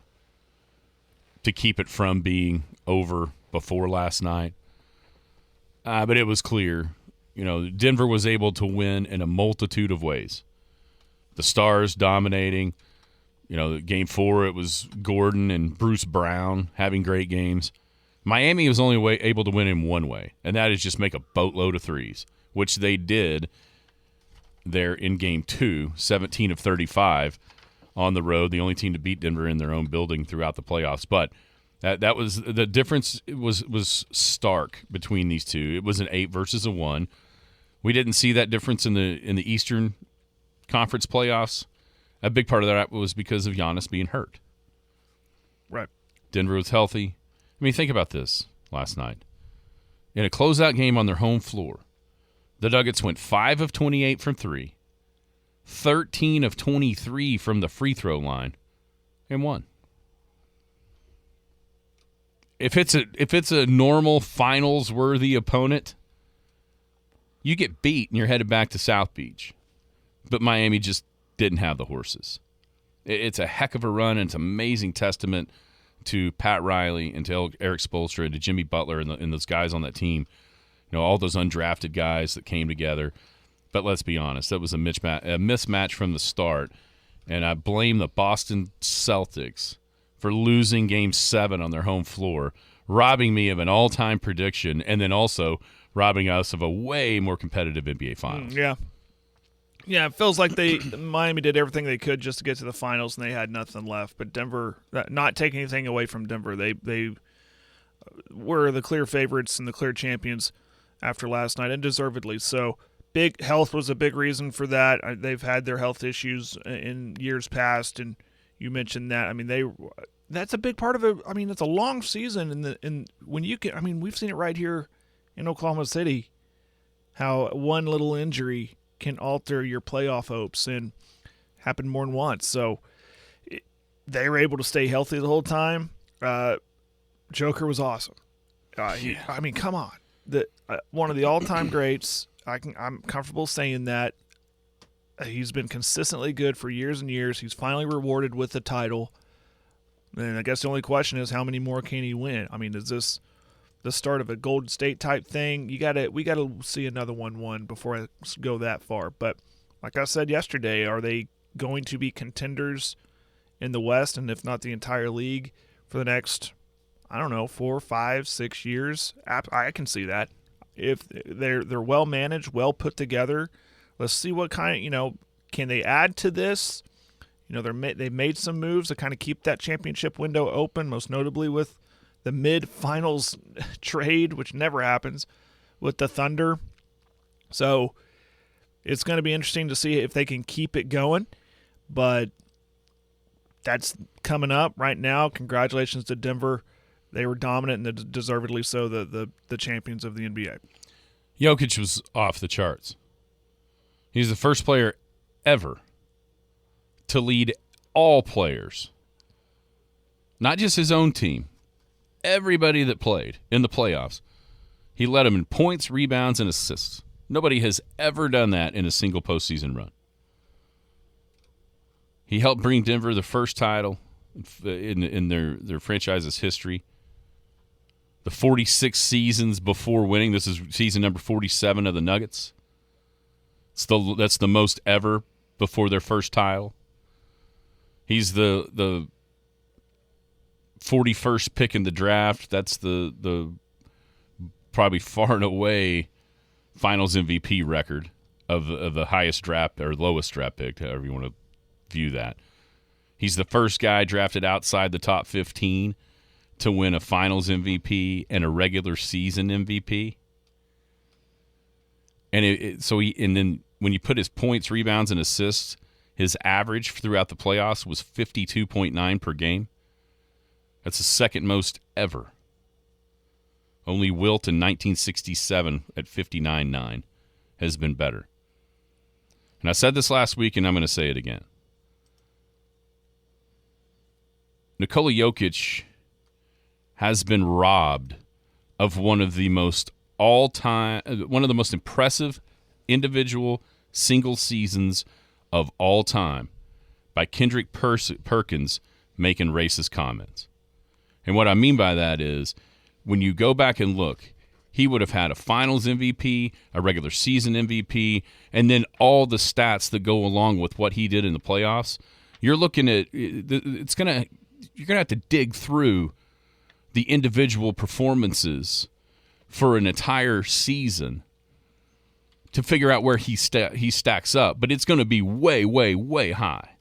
to keep it from being over before last night. But it was clear. You know, Denver was able to win in a multitude of ways. The Stars dominating. You know, Game 4, it was Gordon and Bruce Brown having great games. Miami was only able to win in one way, and that is just make a boatload of threes, which they did there in Game 2, 17 of 35 on the road, the only team to beat Denver in their own building throughout the playoffs. But that was the difference was stark between these two. It was an 8 versus a 1. We didn't see that difference in the Eastern Conference playoffs. A big part of that was because of Giannis being hurt. Right. Denver was healthy. I mean, think about this last night. In a closeout game on their home floor, the Nuggets went 5 of 28 from 3, 13 of 23 from the free throw line, and won. If it's a normal finals-worthy opponent, you get beat and you're headed back to South Beach. But Miami just didn't have the horses. It's a heck of a run, and it's an amazing testament to Pat Riley and to Eric Spoelstra and to Jimmy Butler and those guys on that team. You know, all those undrafted guys that came together. But let's be honest, that was a mismatch from the start. And I blame the Boston Celtics for losing Game 7 on their home floor, robbing me of an all-time prediction, and then also robbing us of a way more competitive NBA Finals. Yeah. Yeah, it feels like Miami did everything they could just to get to the finals, and they had nothing left. But Denver, not taking anything away from Denver, they were the clear favorites and the clear champions after last night, and deservedly so. Big health was a big reason for that. They've had their health issues in years past, and you mentioned that. I mean, that's a big part of it. I mean, it's a long season, and when you can, I mean, we've seen it right here in Oklahoma City, how one little injury can alter your playoff hopes, and happened more than once. So they were able to stay healthy the whole time. Joker was awesome. I mean, come on, one of the all-time greats. I'm comfortable saying that. He's been consistently good for years and years. He's finally rewarded with the title. And I guess the only question is, how many more can he win? I mean, is this the start of a Golden State type thing? We gotta see another 1-1 before I go that far. But like I said yesterday, are they going to be contenders in the West, and if not the entire league, for the next, I don't know, 4, 5, 6 years? I can see that. If they're well managed, well put together. Let's see what kind of, can they add to this? They made some moves to kind of keep that championship window open, most notably with the mid-finals trade, which never happens, with the Thunder. So it's going to be interesting to see if they can keep it going. But that's coming up right now. Congratulations to Denver. They were dominant and deservedly so, the champions of the NBA. Jokic was off the charts. He's the first player ever to lead all players, not just his own team, everybody that played in the playoffs. He led them in points, rebounds, and assists. Nobody has ever done that in a single postseason run. He helped bring Denver the first title in their franchise's history. The 46 seasons before winning. This is season number 47 of the Nuggets. That's the most ever before their first title. He's the 41st pick in the draft. That's the probably far and away Finals MVP record of the highest draft or lowest draft pick, however you want to view that. He's the first guy drafted outside the top 15 to win a Finals MVP and a regular season MVP. And then when you put his points, rebounds, and assists, his average throughout the playoffs was 52.9 per game. That's the second most ever. Only Wilt in 1967 at 59.9 has been better. And I said this last week, and I'm going to say it again. Nikola Jokic has been robbed of one of the most impressive individual single seasons of all time by Kendrick Perkins making racist comments. And what I mean by that is, when you go back and look, he would have had a finals MVP, a regular season MVP, and then all the stats that go along with what he did in the playoffs. You're looking at you're gonna have to dig through the individual performances for an entire season to figure out where he stacks up, but it's going to be way, way, way high.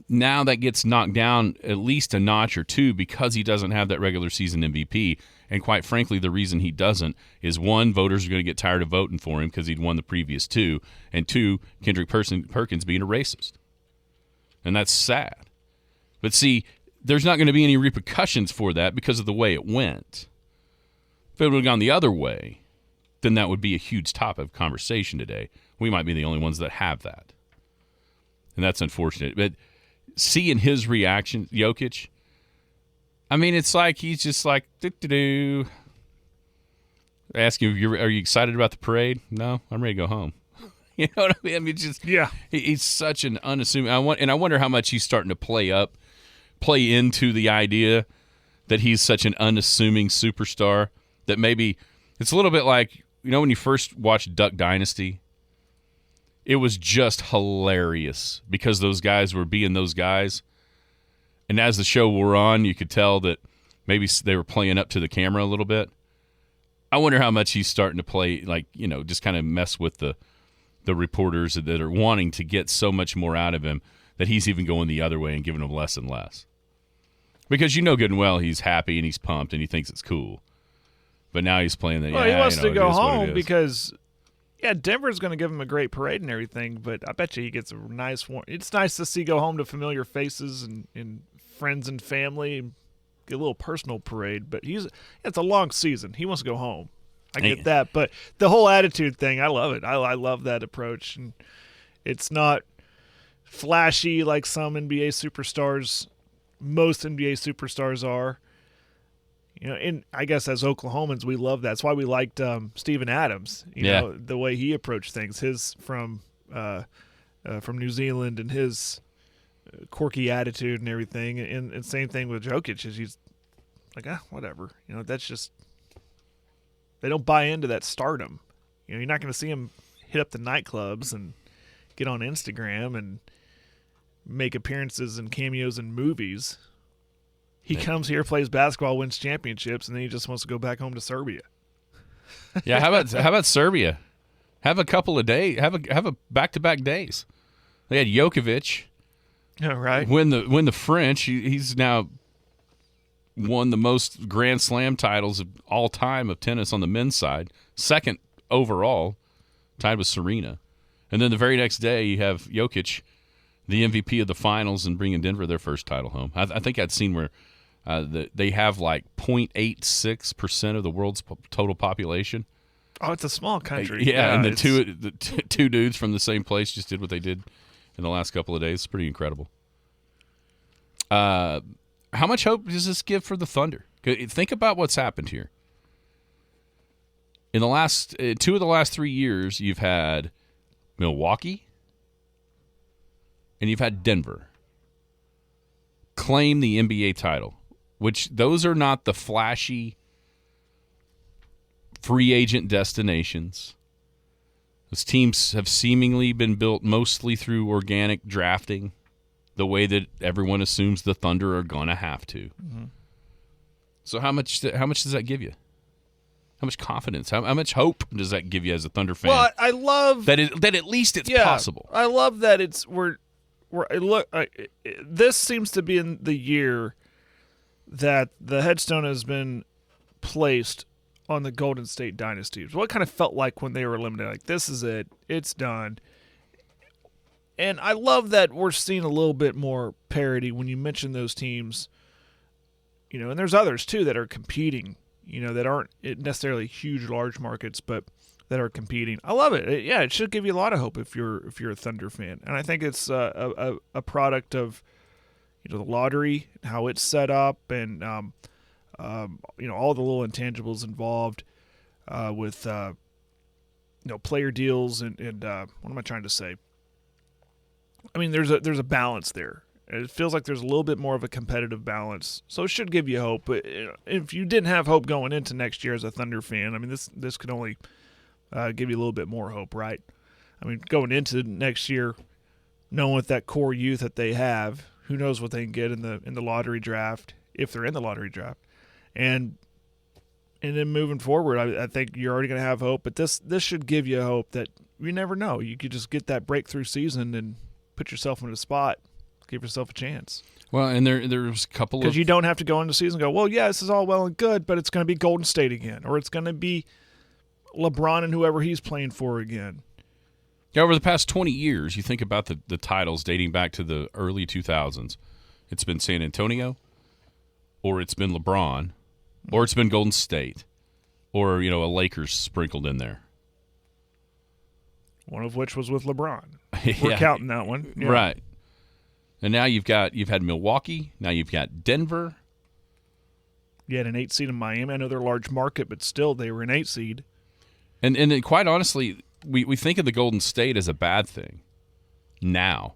Now that gets knocked down at least a notch or two because he doesn't have that regular season MVP. And quite frankly, the reason he doesn't is, one, voters are going to get tired of voting for him because he'd won the previous two, and two, Kendrick Perkins being a racist. And that's sad. But see, there's not going to be any repercussions for that because of the way it went. If it would have gone the other way, then that would be a huge topic of conversation today. We might be the only ones that have that. And that's unfortunate. But seeing his reaction, Jokic, I mean, it's like he's just like, do-do-do. Ask him, are you excited about the parade? No, I'm ready to go home. You know what I mean? I mean, just he's such an unassuming. I wonder how much he's starting to play into the idea that he's such an unassuming superstar that maybe it's a little bit like, you know, when you first watched Duck Dynasty, it was just hilarious because those guys were being those guys. And as the show wore on, you could tell that maybe they were playing up to the camera a little bit. I wonder how much he's starting to play, like, you know, just kind of mess with the reporters that are wanting to get so much more out of him that he's even going the other way and giving them less and less. Because you know good and well he's happy and he's pumped and he thinks it's cool. But now he's playing that. Well, he wants to go home because, Denver's going to give him a great parade and everything, but I bet you he gets a nice one. It's nice to see go home to familiar faces and friends and family and get a little personal parade. But it's a long season. He wants to go home. I get that. But the whole attitude thing, I love it. I love that approach. And it's not flashy like some NBA superstars, most NBA superstars are. You know, and I guess as Oklahomans, we love that. That's why we liked Steven Adams. You know, the way he approached things. His from New Zealand and his quirky attitude and everything. And same thing with Jokic. Is he's like, whatever. You know, that's just they don't buy into that stardom. You know, you're not going to see him hit up the nightclubs and get on Instagram and make appearances and cameos in movies. He comes here, plays basketball, wins championships, and then he just wants to go back home to Serbia. Yeah, how about Serbia? Have a couple of days. Have a back-to-back days. They had Jokovic. Yeah, right. Win the French. He's now won the most Grand Slam titles of all time of tennis on the men's side, second overall, tied with Serena. And then the very next day, you have Jokic, the MVP of the finals, and bringing Denver their first title home. I think I'd seen where they have like 0.86% of the world's total population. Oh, it's a small country. Yeah, and the two dudes from the same place just did what they did in the last couple of days. It's pretty incredible. How much hope does this give for the Thunder? Think about what's happened here. In the last 2 of the last 3 years, you've had Milwaukee and you've had Denver claim the NBA title, which those are not the flashy free agent destinations. Those teams have seemingly been built mostly through organic drafting, the way that everyone assumes the Thunder are going to have to. Mm-hmm. So how much does that give you? How much confidence? How much hope does that give you as a Thunder fan? Well, I love that at least it's possible. I love that this seems to be in the year that the headstone has been placed on the Golden State dynasty. What kind of felt like when they were eliminated? Like, this is it. It's done. And I love that we're seeing a little bit more parity when you mention those teams. You know, and there's others too that are competing, that aren't necessarily huge, large markets, but that are competing. I love it. It should give you a lot of hope if you're a Thunder fan, and I think it's a product of the lottery, how it's set up, and all the little intangibles involved with player deals and what am I trying to say? I mean, there's a balance there. It feels like there's a little bit more of a competitive balance, so it should give you hope. But if you didn't have hope going into next year as a Thunder fan, I mean, this could only give you a little bit more hope, right? I mean, going into next year, knowing with that core youth that they have, who knows what they can get in the lottery draft, if they're in the lottery draft, and then moving forward, I think you're already going to have hope. But this should give you hope that you never know. You could just get that breakthrough season and put yourself in a spot. Give yourself a chance. Well, and there's a couple of... Because you don't have to go into the season and go, well, yeah, this is all well and good, but it's going to be Golden State again, or it's going to be LeBron and whoever he's playing for again. Yeah, over the past 20 years, you think about the titles dating back to the early 2000s. It's been San Antonio, or it's been LeBron, or it's been Golden State, or, a Lakers sprinkled in there. One of which was with LeBron. We're counting that one. Yeah. Right. And now you've had Milwaukee. Now you've got Denver. You had an 8 seed in Miami. I know they're a large market, but still they were an 8 seed. And then quite honestly, we think of the Golden State as a bad thing now.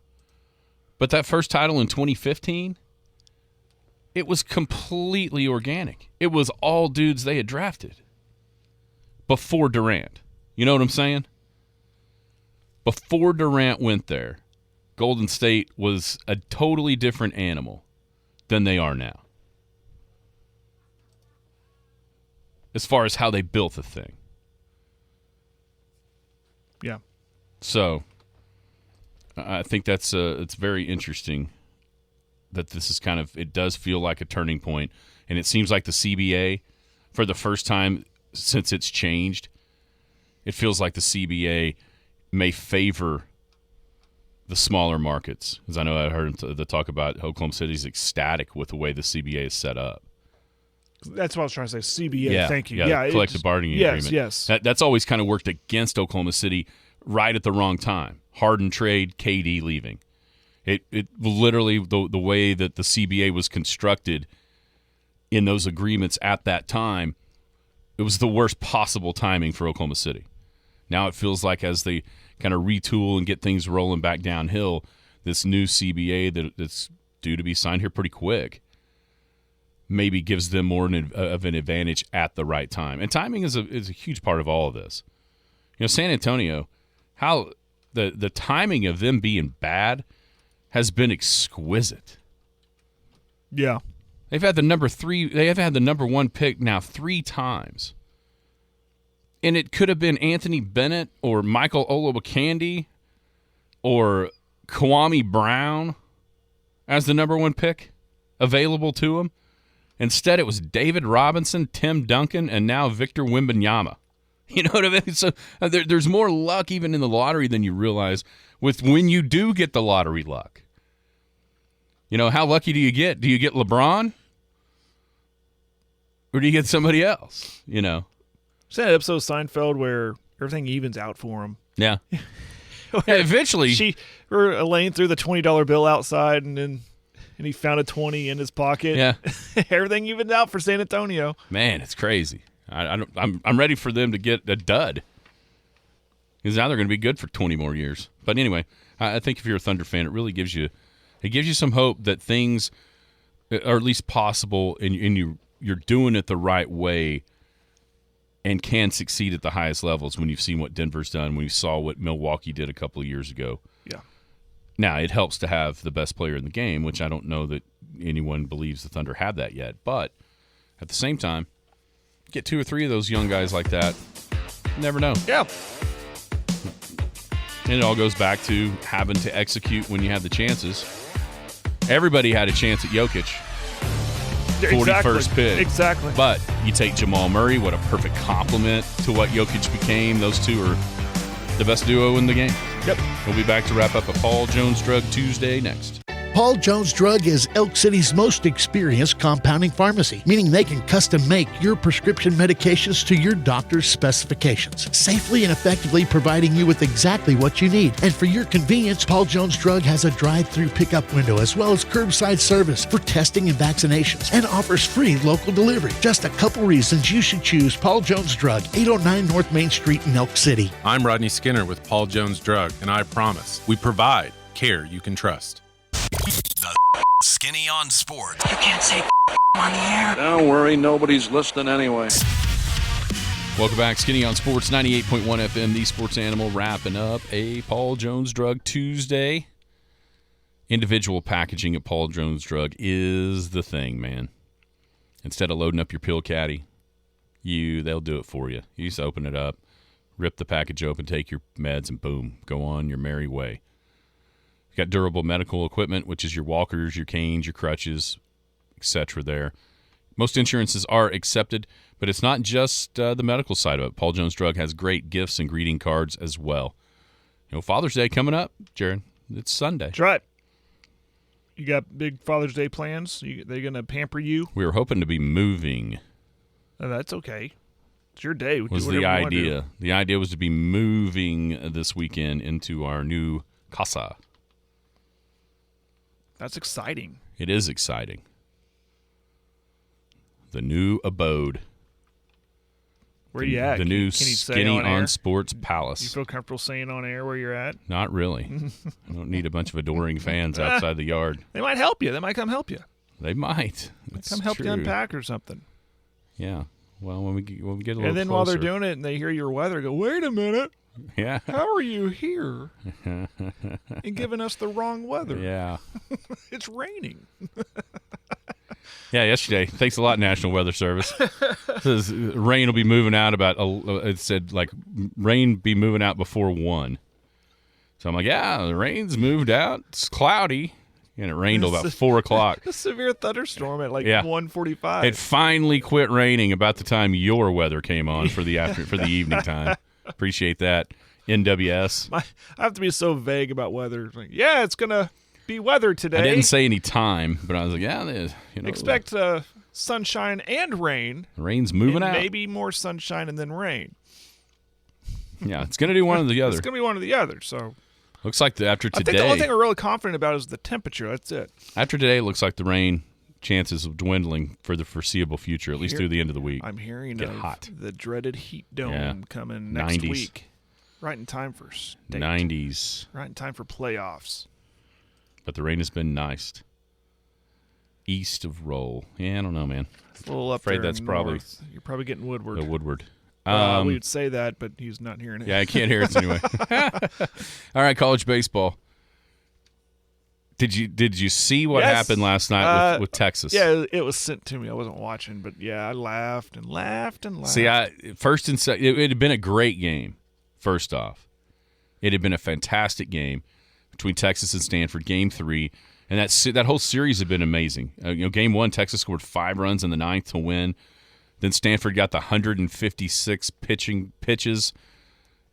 But that first title in 2015, it was completely organic. It was all dudes they had drafted before Durant. You know what I'm saying? Before Durant went there, Golden State was a totally different animal than they are now, as far as how they built the thing. Yeah. So I think it's very interesting that this is it does feel like a turning point, and it seems like the CBA, for the first time since it's changed, it feels like the CBA may favor the smaller markets. Because I know I heard the talk about Oklahoma City's ecstatic with the way the CBA is set up. That's what I was trying to say. CBA, yeah, thank you. Yeah, collective bargaining agreement. Yes. That's always kind of worked against Oklahoma City right at the wrong time. Harden trade, KD leaving. It literally, the way that the CBA was constructed in those agreements at that time, it was the worst possible timing for Oklahoma City. Now it feels like as they kind of retool and get things rolling back downhill, this new CBA that's due to be signed here pretty quick maybe gives them more of an advantage at the right time. And timing is a huge part of all of this. San Antonio, how the timing of them being bad has been exquisite. Yeah. They have had the number 1 pick now 3 times. And it could have been Anthony Bennett or Michael Olowokandi or Kwame Brown as the number 1 pick available to him. Instead, it was David Robinson, Tim Duncan, and now Victor Wembanyama. You know what I mean? So there's more luck even in the lottery than you realize with when you do get the lottery luck. How lucky do you get? Do you get LeBron? Or do you get somebody else? Is that episode of Seinfeld where everything evens out for him? Yeah. Eventually. We're laying through the $20 bill outside, and he found a 20 in his pocket. Yeah. Everything evened out for San Antonio. Man, it's crazy. I'm ready for them to get a dud. Because now they're going to be good for 20 more years. But anyway, I think if you're a Thunder fan, it really gives you some hope that things are at least possible, and you're doing it the right way and can succeed at the highest levels when you've seen what Denver's done, when you saw what Milwaukee did a couple of years ago. Yeah. Now, it helps to have the best player in the game, which I don't know that anyone believes the Thunder have that yet. But at the same time, get 2 or 3 of those young guys like that, you never know. Yeah. And it all goes back to having to execute when you have the chances. Everybody had a chance at Jokic. 41st pick. Exactly. But you take Jamal Murray, what a perfect compliment to what Jokic became. Those two are the best duo in the game. Yep. We'll be back to wrap up a Paul Jones Drug Tuesday next. Paul Jones Drug is Elk City's most experienced compounding pharmacy, meaning they can custom make your prescription medications to your doctor's specifications, safely and effectively providing you with exactly what you need. And for your convenience, Paul Jones Drug has a drive-through pickup window as well as curbside service for testing and vaccinations, and offers free local delivery. Just a couple reasons you should choose Paul Jones Drug, 809 North Main Street in Elk City. I'm Rodney Skinner with Paul Jones Drug, and I promise we provide care you can trust. The Skinny on Sports. You can't say on the air. Don't worry, nobody's listening anyway. Welcome back, Skinny on Sports, 98.1 FM, the Sports Animal, wrapping up a Paul Jones Drug Tuesday. Individual packaging at Paul Jones Drug is the thing, man. Instead of loading up your pill caddy, they'll do it for you. You just open it up, rip the package open, take your meds, and boom, go on your merry way. You've got durable medical equipment, which is your walkers, your canes, your crutches, etc. there. Most insurances are accepted, but it's not just the medical side of it. Paul Jones Drug has great gifts and greeting cards as well. You know, Father's Day coming up, Jared. It's Sunday. That's right. You got big Father's Day plans? They're going to pamper you? We were hoping to be moving. Oh, that's okay. It's your day. Was the idea. The idea was to be moving this weekend into our new casa. That's exciting. It is exciting. The new abode. Where are you at? The new Skinny on Sports Palace. You feel comfortable saying on air where you're at? Not really. I don't need a bunch of adoring fans outside the yard. They might help you. They might come help you. They might. Come help you unpack or something. Yeah. Well, when we get a little closer. And then while they're doing it and they hear your weather, go, wait a minute. Yeah. How are you here? And giving us the wrong weather. Yeah. It's raining. Yeah, yesterday. Thanks a lot, National Weather Service. It says rain will be moving out it said, like, rain be moving out before 1. So I'm like, yeah, the rain's moved out. It's cloudy. And it rained till about 4 o'clock. A severe thunderstorm at 1:45. It finally quit raining about the time your weather came on for the evening time. Appreciate that, NWS. I have to be so vague about weather. Like, yeah, it's going to be weather today. I didn't say any time, but I was like, yeah, expect sunshine and rain. The rain's moving out. Maybe more sunshine and then rain. Yeah, it's going to do one or the other. It's going to be one or the other, so... Looks like after today... I think the only thing we're really confident about is the temperature. That's it. After today, it looks like the rain chances of dwindling for the foreseeable future, at least through the end of the week. I'm hearing Get of hot. the dreaded heat dome coming next 90s. week. Right in time for state. 90s. Right in time for playoffs. But the rain has been nice. East of Roll. Yeah, I don't know, man. A little up afraid there that's probably north. You're probably getting Woodward. The Woodward. We would say that, but he's not hearing it. Yeah, I can't hear it anyway. All right, college baseball. Did you see what happened last night with Texas? Yeah, it was sent to me. I wasn't watching, but yeah, I laughed and laughed and laughed. See, first and second, it had been a great game. First off, it had been a fantastic game between Texas and Stanford. Game 3, and that whole series had been amazing. Game 1, Texas scored 5 runs in the 9th to win. Then Stanford got the 156 pitches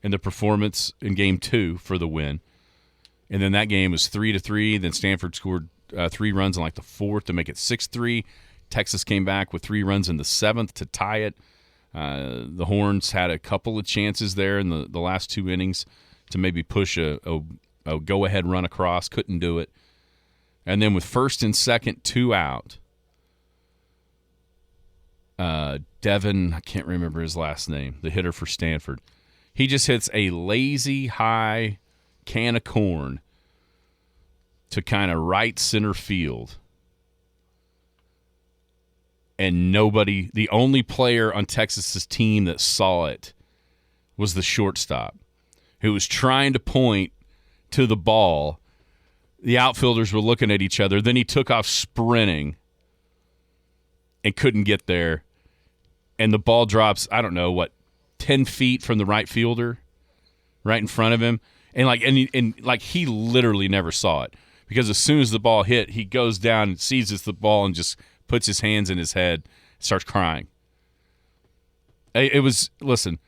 in the performance in Game 2 for the win. And then that game was 3-3. Then Stanford scored 3 runs in like the 4th to make it 6-3. Texas came back with 3 runs in the 7th to tie it. The Horns had a couple of chances there in the last 2 innings to maybe push a go-ahead run across. Couldn't do it. And then with first and second, 2 out, Devin, I can't remember his last name, the hitter for Stanford, he just hits a lazy high can of corn to kind of right center field. And the only player on Texas's team that saw it was the shortstop, who was trying to point to the ball. The outfielders were looking at each other. Then he took off sprinting and couldn't get there. And the ball drops, 10 feet from the right fielder, right in front of him. And he literally never saw it, because as soon as the ball hit, he goes down and seizes the ball and just puts his hands in his head, starts crying. It was, listen,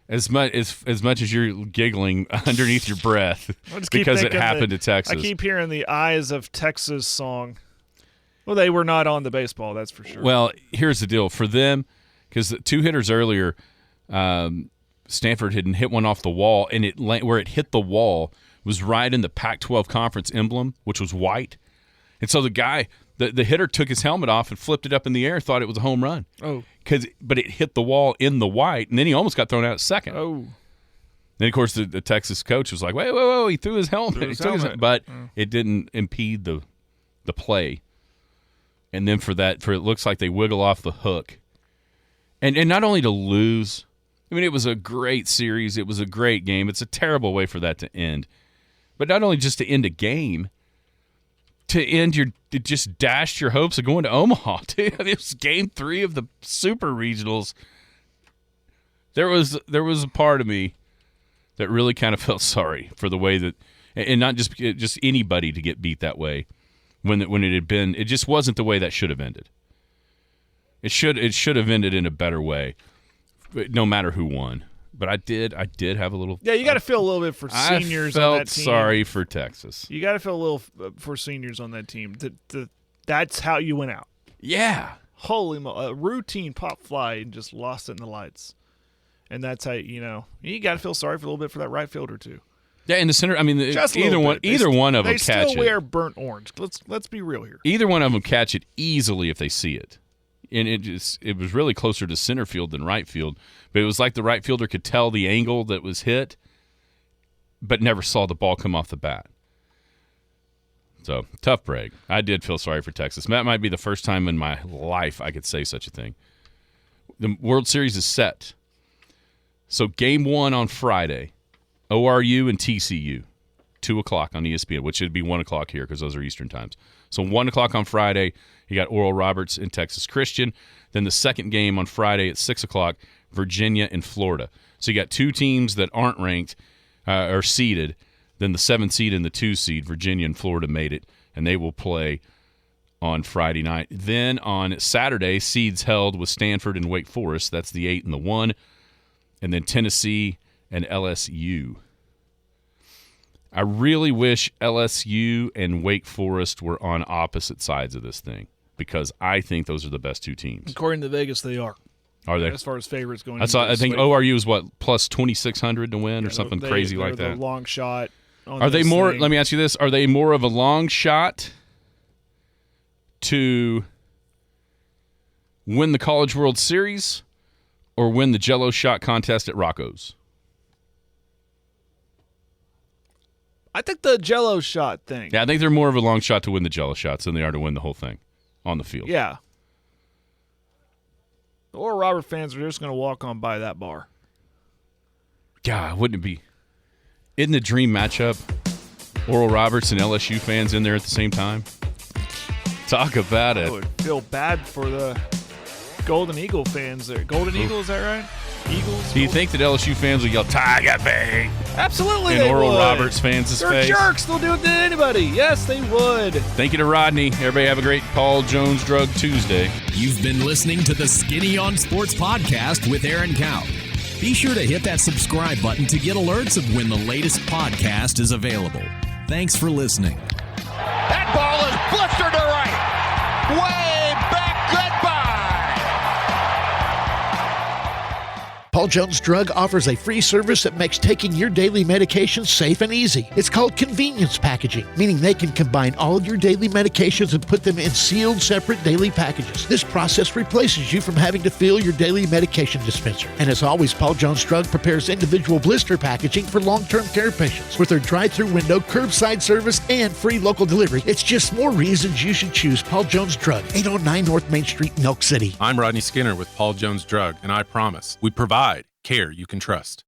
As much as you're giggling underneath your breath because it happened to Texas. I keep hearing the Eyes of Texas song. Well, they were not on the baseball, that's for sure. Well, here's the deal. For them, because the 2 hitters earlier, Stanford had hit one off the wall, and where it hit the wall was right in the Pac-12 conference emblem, which was white. And so the guy, the hitter took his helmet off and flipped it up in the air, thought it was a home run. Oh. But it hit the wall in the white, and then he almost got thrown out at second. Oh. Then, of course, the Texas coach was like, wait, he threw his helmet. But it didn't impede the play. And then for it looks like they wiggle off the hook. And not only to lose, I mean, it was a great series. It was a great game. It's a terrible way for that to end. But not only just to end a game, it just dashed your hopes of going to Omaha. It was game 3 of the Super Regionals. There was a part of me that really kind of felt sorry for the way that, and not just anybody to get beat that way when it had been. It just wasn't the way that should have ended. It should have ended in a better way, no matter who won. But I did have a little. Yeah, you got to feel a little bit for seniors on that team. I felt sorry for Texas. You got to feel a little for seniors on that team. That's how you went out. Yeah. Holy a routine pop fly and just lost it in the lights. And that's how, you got to feel sorry for a little bit for that right fielder too. Yeah, in the center, I mean, either one of them catch it. They still wear burnt orange. Let's be real here. Either one of them catch it easily if they see it. And it was really closer to center field than right field. But it was like the right fielder could tell the angle that was hit, but never saw the ball come off the bat. So, tough break. I did feel sorry for Texas. That might be the first time in my life I could say such a thing. The World Series is set. So, game 1 on Friday, ORU and TCU, 2 o'clock on ESPN, which would be 1 o'clock here because those are Eastern times. So, 1 o'clock on Friday, you got Oral Roberts and Texas Christian. Then the second game on Friday at 6 o'clock, Virginia and Florida. So you got 2 teams that aren't ranked or seeded. Then the 7 seed and the 2 seed, Virginia and Florida, made it, and they will play on Friday night. Then on Saturday, seeds held with Stanford and Wake Forest. That's the 8 and the 1. And then Tennessee and LSU. I really wish LSU and Wake Forest were on opposite sides of this thing because I think those are the best 2 teams. According to Vegas, they are. Are they? As far as favorites going, I think ORU is what, plus 2,600 to win or something crazy like that. They're the long shot. Are they more? Let me ask you this: are they more of a long shot to win the College World Series or win the Jell-O shot contest at Rocco's? I think the Jell-O shot thing. Yeah, I think they're more of a long shot to win the Jell-O shots than they are to win the whole thing on the field. Yeah. The Oral Roberts fans are just going to walk on by that bar. God, wouldn't it be? Isn't the dream matchup Oral Roberts and LSU fans in there at the same time? Talk about it. I would feel bad for the Golden Eagle fans there. Golden Eagle, is that right? Eagles. Do you think that LSU fans will yell "Tiger Bay"? Absolutely, in they Oral would. Roberts fans' They're face? jerks. They'll do it to anybody. Yes, they would. Thank you to Rodney. Everybody have a great Paul Jones Drug Tuesday. You've been listening to the Skinny on Sports podcast with Aaron Cow. Be sure to hit that subscribe button to get alerts of when the latest podcast is available. Thanks for listening. That ball is blistered to right. Way back. Goodbye. Paul Jones Drug offers a free service that makes taking your daily medications safe and easy. It's called convenience packaging, meaning they can combine all of your daily medications and put them in sealed, separate daily packages. This process replaces you from having to fill your daily medication dispenser. And as always, Paul Jones Drug prepares individual blister packaging for long-term care patients. With their drive-through window, curbside service, and free local delivery, it's just more reasons you should choose Paul Jones Drug, 809 North Main Street, Milk City. I'm Rodney Skinner with Paul Jones Drug, and I promise we provide care you can trust.